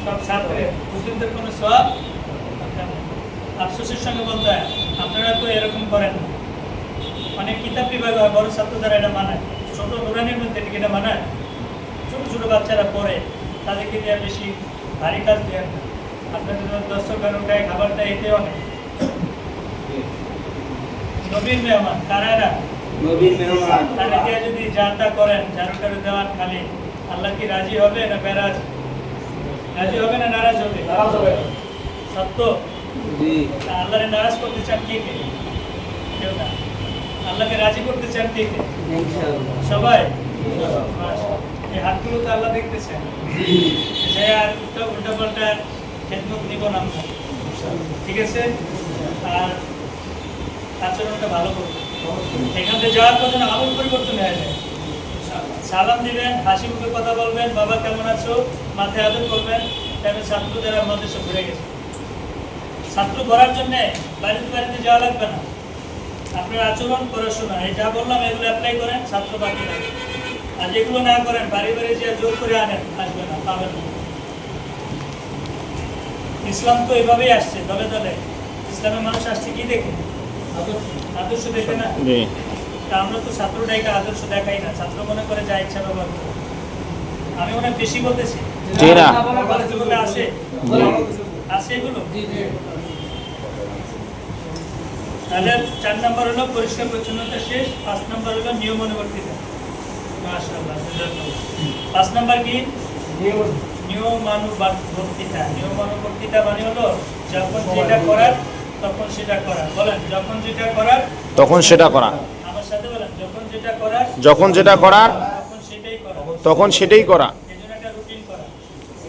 সব ছাত্রের। হুজুরদের কোনো সব দরকার নেই। আফসোসের সঙ্গে বলতে হয় আপনারা তো এরকম করেন না। অনেক কিতাব বিভাগ হয়, বড় ছাত্র দ্বারা এটা মানায়, ছোট নুরানির মধ্যে এটা মানায়। ছোট ছোট বাচ্চারা পড়ে, তাদেরকে দিয়ে বেশি ভারী কাজ দেন না। আপনাদের দর্শক কারণটায় খাবারটা এতে অনেক নবীর মেহমান কারারা নবীর মেহমান তাহলে দিয়ে যদি যা তা করেন, ঝাড়ু টাড়ু দেওয়ার খালি, আল্লাহ কি রাজি হবে না বেরাজ? রাজি হবে না নারাজ হবে? নারাজ হবে। সত্য। জি তা আল্লাহরে নারাজ করতে চান কে কে? কেউ না। আল্লাহকে রাজি করতে চান কে কে? ইনশাআল্লাহ সবাই। এই হাতগুলো তো আল্লাহ দেখতেছেন। যে আর উল্টা পাল্টা খেদমত নিব না আমরা, ঠিক আছে? আর আচরণটা ভালো করবো। এখান থেকে যাওয়ার পর যেন আমল পরিবর্তন হয়ে যায়। সালাম দিবেন, হাসি মুখে কথা বলবেন, বাবা কেমন আছো, মাথায় আদর করবেন। তাহলে ছাত্রদের আমাদের সব ঘুরে গেছে। ছাত্র করার জন্যে বাড়িতে বাড়িতে যাওয়া লাগবে না। আপনার আচরণ, পড়াশোনা, এই যা বললাম এগুলো অ্যাপ্লাই করেন, ছাত্র বাকি না। আর যেগুলো না করেন, বাড়ি বাড়ি যে জোর করে আনেন, আসবে না, পাবেন না। ইসলাম তো এভাবেই আসছে, দলে দলে। ইসলামের মানুষ আসছে কি দেখে? আদর্শ দেখে না। জি তা আমরা তো ছাত্রটাকে আদর্শ দেখাই না, ছাত্র মনে করে যা ইচ্ছা ব্যবহার করে। আমি অনেক বেশি বলতেছি। জি না। এগুলো আছে, আছে এগুলো। তাহলে 4 নম্বর হলো পরিষ্কার পরিচ্ছন্নতা শেষ। 5 নম্বর হলো নিয়মানুবর্তিতা। মাশাআল্লাহ, 5 নম্বর কি? নিয়মানুবর্তিতা। নিয়মানুবর্তিতা মানে হলো যখন যেটা করার তখন সেটা করা। বলেন, যখন যেটা করার তখন সেটা করা, আমার সাথে বলেন, যখন যেটা করার যখন যেটা করার তখন সেটাই করা। তখন সেটাই করা, এই জন্য একটা রুটিন করা।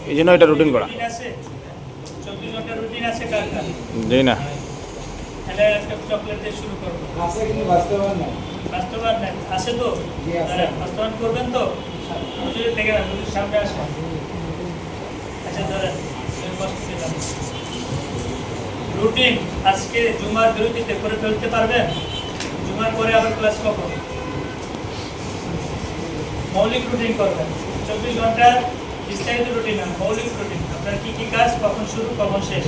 এই জন্য এটা রুটিন করা। রুটিন আছে, 24 ঘন্টা রুটিন আছে কার কার? জি না। তাহলে একটা চকলেট দিয়ে শুরু করবো। আছে কিন্তু বাস্তবায়ন নাই। বাস্তবায়ন নেই, আছে তো? জি, আছে। তাহলে বাস্তবায়ন করবেন তো? হুজুরের থেকে না, হুজুর সামনে আসে। আচ্ছা ধরেন, আমি কষ্ট দিলাম। রুটিন আজকে জুমার বিরতিতে করে ফেলতে পারবেন? জুমার পরে আবার ক্লাস কখন? মৌলিক রুটিন করবেন। 24 ঘন্টার বিস্তারিত রুটিন না, মৌলিক রুটিন। আপনার কি কি কাজ, কখন শুরু কখন শেষ,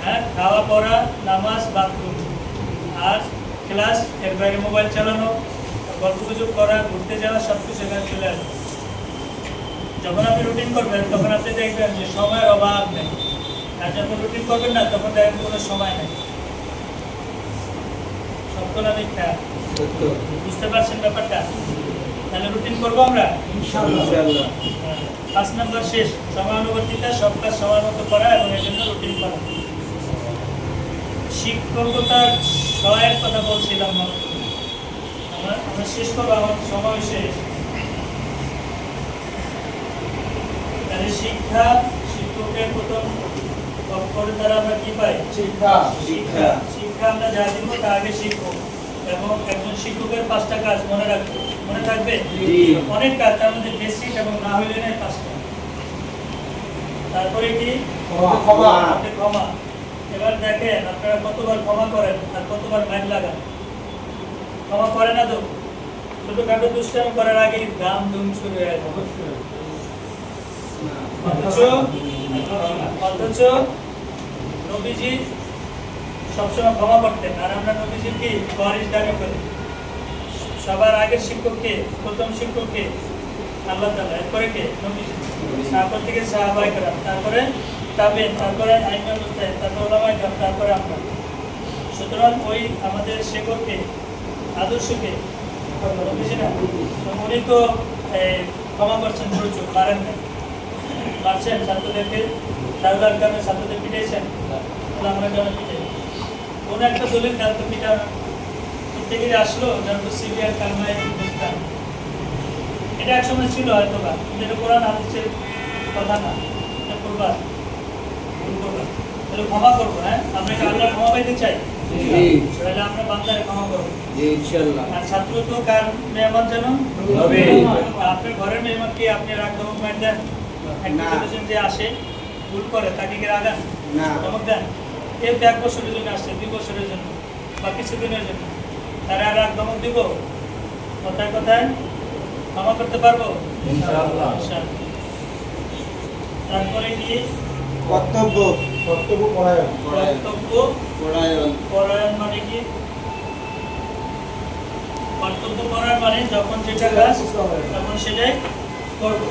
হ্যাঁ, খাওয়া পড়া, নামাজ, বাথরুম, আর ক্লাস, এর বাইরে মোবাইল চালানো, গল্প গুজব করা, ঘুরতে যাওয়া, সব কিছু এখানে চলে আসবে। যখন আপনি রুটিন করবেন তখন আপনি দেখবেন যে সময়ের অভাব নেই। আর যখন রুটিন করবেন না তখন দেখবেন কোনো সময় নেই। সত্য না মিথ্যা? বুঝতে পারছেন ব্যাপারটা? তাহলে রুটিন করবো আমরা ইনশাআল্লাহ 5 নম্বর শেষ। সময়ানুবর্তিতা, সব কাজ সময় মতো করা এবং এর জন্য রুটিন করা। শিক্ষকতার সহায়ের কথা বলছিলাম, আমরা শেষ করবো, আমার সময় শেষ। তাহলে শিক্ষা, শিক্ষকের প্রথম অক্ষরের দ্বারা আমরা কি পাই? শিক্ষা শিক্ষা। শিক্ষা আমরা যা দিব তা আগে শিখবো। এবং একজন শিক্ষকের 5টা কাজ মনে রাখবো। মনে থাকবে? জি। অনেক কাজ, তার মধ্যে বেসিক এবং না হইলে নেই 5টা। তারপরে কি? ক্ষমা। আপনি ক্ষমা। এবার দেখেন আপনারা কতবার ক্ষমা করেন আর কতবার মাইন্ড লাগান। ক্ষমা করে না তো? ছোটখাটো দুষ্টামি করার আগে দাম দুম শুরু হয়ে যায়। অথচ নবীজি সবসময় ক্ষমা করতেন। আর আমরা নবীজির কি ওয়ারিস দাবি করি। সবার আগের শিক্ষককে, প্রথম শিক্ষককে আল্লাহ তাআলা, এরপরে কে? নবীজি। তারপর থেকে সাহাবায়ে কেরাম, তারপরে তাবেঈন, তারপরে আইমাল মুজতাহিদ, তারপরে উলামায়ে কেরাম, তারপরে আমরা। সুতরাং ওই আমাদের শেখরকে, আদর্শকে নবীজি না, উনি তো ক্ষমা করছেন, প্রচুর পারেন না। পারছেন ছাত্রদেরকে, দারুল কামে ছাত্রদের পিটাইছেন, আমরা কেন পিটাই? কোনো একটা দলের কাল তো পিটা থেকে আসলো, যেন তো সিরিয়ার কালমায় বুঝতাম। এটা একসময় ছিল হয়তো বা, কিন্তু এটা কোরআন হাদিসের কথা না। এটা করবা, ভুল করবা, তাহলে ক্ষমা করবো। হ্যাঁ, আমরা কি আল্লাহ ক্ষমা পাইতে চাই? তাহলে আমরা বান্দারে ক্ষমা করবো। আর ছাত্র তো কার মেহমান যেন? আপনার ঘরের মেহমান কি আপনি রাগ ধমক মার দেন? একটা যে আসে ভুল করে তাকে কি রাগান? ধমক দেন? কেউ 1 বছরের জন্য আসছে, 2 বছরের জন্য, বা কিছুদিনের জন্য, তারা আর রাগ দমক দিব? কথায় কথায় ক্ষমা করতে পারবো ইনশাআল্লাহ। ইনশাআল্লাহ। তারপরে কি কর্তব্য পরায়ণ। কর্তব্য পরায়ণ মানে কি? কর্তব্য পরায়ণ মানে যখন যেটা কাজ তখন সেটাই করবো।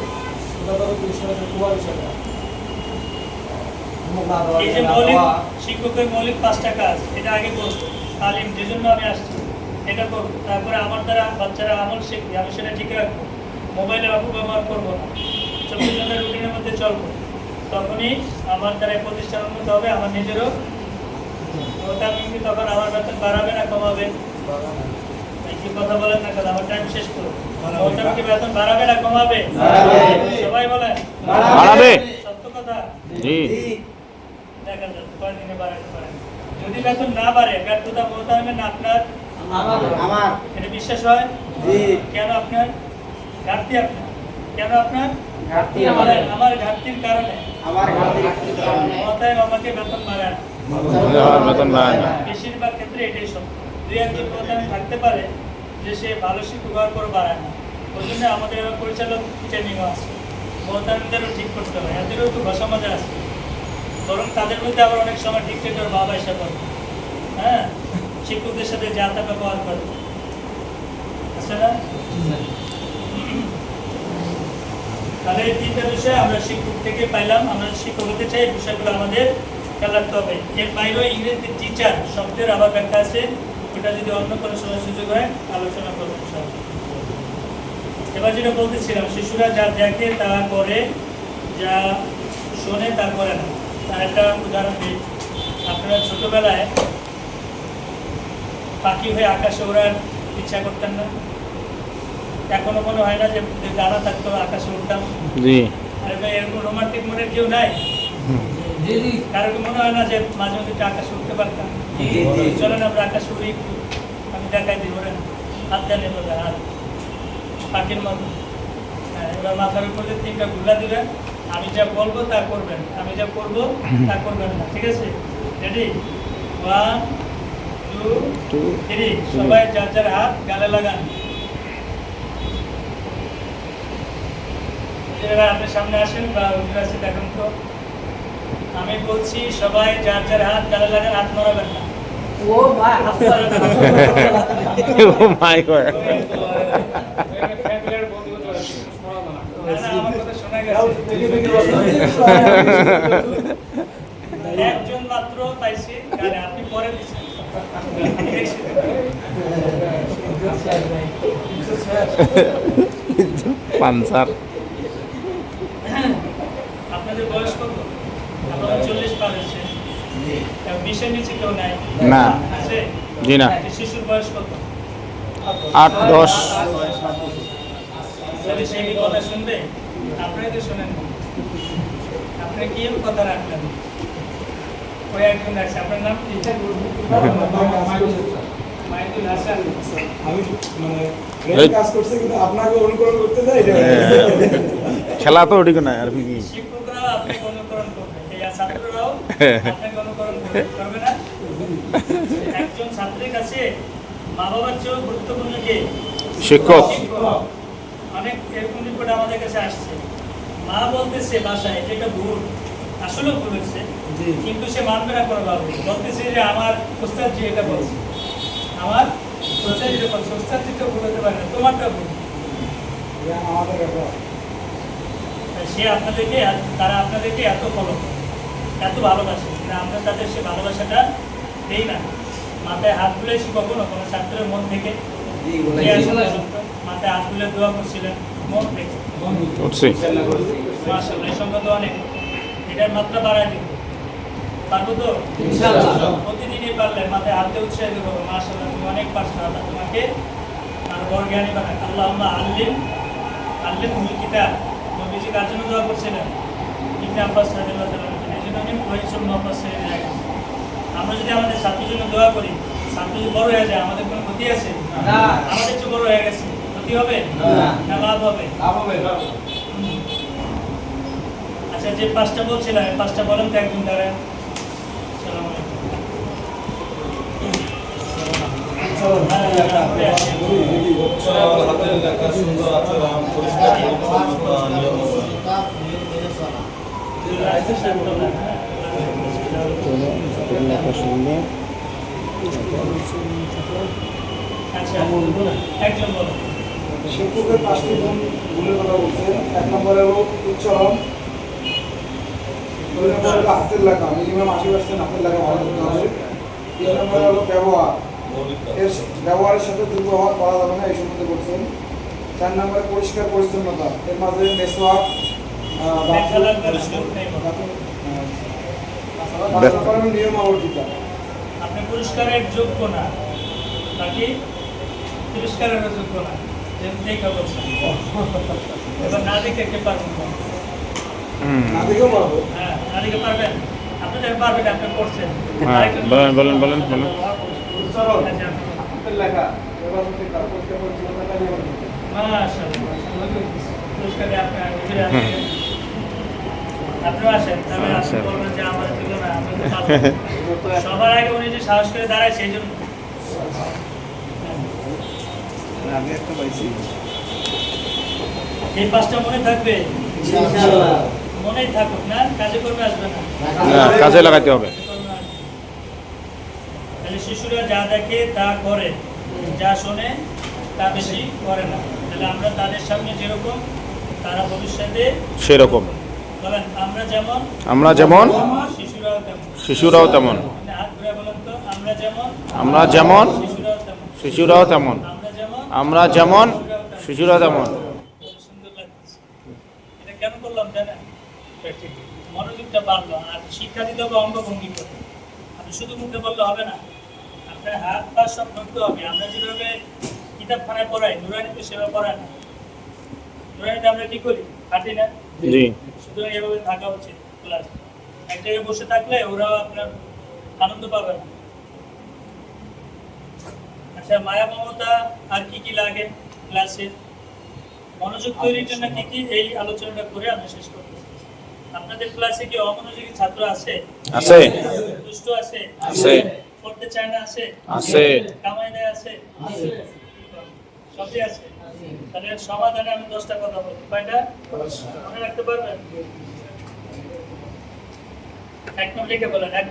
এই যে মৌলিক শিক্ষকের মৌলিক 5টা কাজ, এটা আগে করবো। তালিম যে জন্য আমি আসছি এটা করবো। তারপরে আমার দ্বারা বাচ্চারা আমল শিখবে, আমি সেটা ঠিক রাখবো। মোবাইলের অপব্যবহার করবো না, 24 ঘন্টার রুটিনের মধ্যে চলবো। তখনই আমার দ্বারা প্রতিষ্ঠান উন্নত হবে, আমার নিজেরও তখন আমার বেতন বাড়াবে না কমাবে? কি কথা বলেন না কেন? আমার টাইম শেষ করো। কি বেতন বাড়াবে না কমাবে? সবাই বলেন বাড়াবে। সত্য কথা। জি। দেখা যাচ্ছে কয়দিনে বাড়াতে পারেন। যদি বেতন না বাড়ে, ব্যর্থতা বলতে হবে না আপনার? আমার এটা বিশ্বাস হয়? জি। কেন আপনার ঘাটতি? আপনার কেন আপনার ঘাটতি? আমার ঘাটতির কারণে। আমার অতএব আমাকে বেতন বাড়ান। বেতন বাড়ায় না। বেশিরভাগ ক্ষেত্রে এটাই সত্য। দুই একজন প্রধান থাকতে পারে যে সে ভালো শিক্ষক হওয়ার পর বাড়ায় না। ওই জন্য আমাদের এবার পরিচালক ট্রেনিংও আছে, মোহতামিদেরও ঠিক করতে হয়, এদেরও একটু ভাষা মজা আছে। বরং তাদের মধ্যে আবার অনেক সময় ডিক্টেটর বাবা এসে করে, হ্যাঁ, শিক্ষকদের সাথে যা তা ব্যবহার করে, আছে না? তাহলে এই 3টা বিষয় আমরা শিক্ষক থেকে পাইলাম। আমরা শিক্ষক হতে চাই, বিষয়গুলো আমাদের খেয়াল রাখতে হবে। এর বাইরেও ইংরেজি টিচার শব্দের আবার ব্যাখ্যা আছে, ওটা যদি অন্য কোনো সময় সুযোগ হয় আলোচনা করবো। এবার যেটা বলতেছিলাম, শিশুরা যা দেখে তা করে, যা শোনে তা করে না। তার একটা উদাহরণ দিই। আপনারা ছোটবেলায় পাখি হয়ে আকাশে ওড়ার ইচ্ছা করতেন না? এখনো মনে হয় না যে ডানা থাকতো আকাশে উঠতাম? জি। আরে ভাই, এরকম রোমান্টিক মনের কেউ নাই? কারো কি মনে হয় না যে মাঝে মধ্যে একটু আকাশে উঠতে পারতাম? চলেন আমরা আকাশে উড়ি একটু, আমি দেখাই দিই। ওরা হাত দেন, এভাবে হাত পাখির মতো। হ্যাঁ, এবার মাথার উপর দিয়ে 3টা ঘুলা দিবেন। আমি যা বলবো তা করবেন, আমি যা করবো তা করবেন না। ঠিক আছে? রেডি? 1 2 3। সবাই যার যার হাত গালে লাগান। এরা আপনি সামনে আসেন বা উঠে আসে দেখেন তো। আমি বলছি সবাই যার যার হাত গালে লাগান, হাত নড়াবেন না। ও ভাই হাত নড়াবেন ও মাই গড। না। না, আমার কথা শোনা গেছে। একজন মাত্র পাইছি গালে, আপনি পরে দিচ্ছেন। পানসার। আপনাদের বয়স কত? আপনারা 40 পার হয়েছে। 20-এর নিচে কেউ নাই? না। আছে? জি না। শিশুর বয়স কত? 8 10। তাহলে সে কি কথা শুনবে? আপনারাই তো শোনেন না। আপনি কি কথা রাখলেন? ওই একজন আছে, আপনার নাম কি? মাইদুল হাসান। আমি মানে কাজ করছে কিন্তু আপনাকে অনুকরণ করতে চাই। খেলা তো ওদিকে নাই আর কি। শিক্ষকরাও আপনাকে অনুকরণ করবে, এই ছাত্ররাও আপনাকে অনুকরণ করবে না? একজন ছাত্রের কাছে মা বাবার চেয়েও গুরুত্বপূর্ণ কে? শিক্ষক। অনেক এরকম রিপোর্ট আমাদের কাছে আসছে, মা বলতেছে বাসায় যেটা ভুল, আসলেও ভুল হচ্ছে, কিন্তু সে মানবে না কোনোভাবে। বলতেছে যে আমার ওস্তাদ জি এটা বলছে, আমার ওস্তাদ যেটা বলছে, ওস্তাদ যেটা ভুল হতে পারে না, তোমারটা ভুল। সে আপনাদেরকে, তারা আপনাদেরকে এত ফলো করে, এত ভালোবাসে, কিন্তু আমরা তাদের সে ভালোবাসাটা দেই না। মাথায় হাত তুলেছি কখনো কোনো ছাত্রের মন থেকে? মাথায় হাত তুলে দোয়া করছিলেন মন থেকে? করছি। মাশাআল্লাহ, এই সংখ্যা তো অনেক। এটার মাত্রা বাড়ায় দিন, পারবো তো? প্রতিদিনই পারলে মাথায় হাত দিয়ে উৎসাহিত করবো, মাশাআল্লাহ তুমি অনেক পারছো, আল্লাহ তোমাকে আর বড় জ্ঞানী বানাক। আল্লাহুম্মা আল্লিমহুল কিতাব। নবীজি কার জন্য দোয়া করছিলেন? ইবনে আব্বাস রাদিয়াল্লাহু তাআলা। এই জন্য আমি পরিশ্রম অভ্যাসের জায়গা। আমরা যদি আমাদের ছাত্রের জন্য দোয়া করি, ছাত্র যদি বড় হয়ে যায়, আমাদের কোনো ক্ষতি আছে? আমাদের চেয়ে বড় হয়ে গেছে, ক্ষতি হবে না লাভ হবে? আচ্ছা, যে 5টা বলছিলাম, 5টা বলেন তো একজন দাঁড়ায়। আসসালামু আলাইকুম। উচ্চারণ লেখা দেখি উচ্চারণ, হাতের লেখা, সুন্দর আচরণ, পরিষ্কার পরিচ্ছন্নতা, নিয়ম। আচ্ছা একজন বলো। শিক্ষকের 5টি গুণের কথা বলছেন। 1 নম্বরে হলো উচ্চারণ, 2 নম্বরে হলো হাতের লেখা, মিনিমাম 80% হাতের লেখা ভালো করতে হবে। 3 নম্বরে হলো ব্যবহার, এর ব্যবহারের সাথে দুর্ব্যবহার করা যাবে না, এই সম্বন্ধে বলছেন। 4 নম্বরে পরিষ্কার পরিচ্ছন্নতা, এর মাঝে মেসওয়াক, নিয়মাবর্তিতা। আপনি পুরস্কারের যোগ্য না নাকি পুরস্কারের যোগ্য না, দেখা বলছেন। এবার না দেখে কে পারবেন না? না দেখেও পারবো। হ্যাঁ না দেখে পারবেন, আপনি দেখে পারবেন, আপনি পড়ছেন। হ্যাঁ, বলেন। উচ্চারণ, আচ্ছা, হাতের লেখা, ব্যবহারযোগ্যতা, পরিষ্কার পরিচ্ছন্নতা, নিয়মাবর্তিতা। মাশাআল্লাহ। পুরস্কারে আপনি ঘুরে আসেন, আপনিও আসেন, তবে আপনি বলবেন যে আমার ছিল না, আমি তো পারবো। সবার আগে উনি যে সাহস করে দাঁড়ায় সেই জন্য আমি একটা পাইছি। এই 5টা মনে থাকবে, মনেই থাকুক না, কাজে করবে আসবে না। কাজে লাগাতে হবে। তাহলে শিশুরা যা দেখে তা করে, যা শোনে তা বেশি করে না। তাহলে আমরা তাদের সামনে যেরকম তারা ভবিষ্যতে সেরকম বলেন, আমরা যেমন শিশুরাও তেমন। শিশুরাও তেমন। মানে হাত ঘুরে বলেন তো, আমরা যেমন শিশুরাও তেমন। শিশুরাও তেমন। আমরা যেমন শিশুরা তেমন। সুন্দর লাগছে। এটা কেন করলাম জানেন? মনোযোগটা বাড়লো। আর শিক্ষা দিতে হবে অঙ্গভঙ্গি করে। আপনি শুধু মুখে বললে হবে না, আপনার হাত পা সব ধরতে হবে। আমরা যেভাবে কিতাবখানায় পড়াই, নুরানিতে সেভাবে পড়ায় না। নুরানিতে আমরা কি করি? হাঁটি না, জি। সুতরাং এভাবে থাকা উচিত। ক্লাস এক জায়গায় বসে থাকলে ওরাও আপনার আনন্দ পাবে না। আচ্ছা, মায়া মমতা আর কি কি লাগে ক্লাসে? মনোযোগ তৈরির জন্য কি কি, এই আলোচনাটা করে আমি শেষ করব। আপনাদের ক্লাসে কি অমনোযোগী ছাত্র আছে? আছে। দুষ্ট আছে? আছে। পড়তে চায় না আছে? আছে। কামাই দেয় আছে? সবই আছে। তাহলে এর সমাধানে আমি 10টা কথা বলবো। কয়টা মনে রাখতে পারবেন? 1 নম্বর লিখে বলেন। 1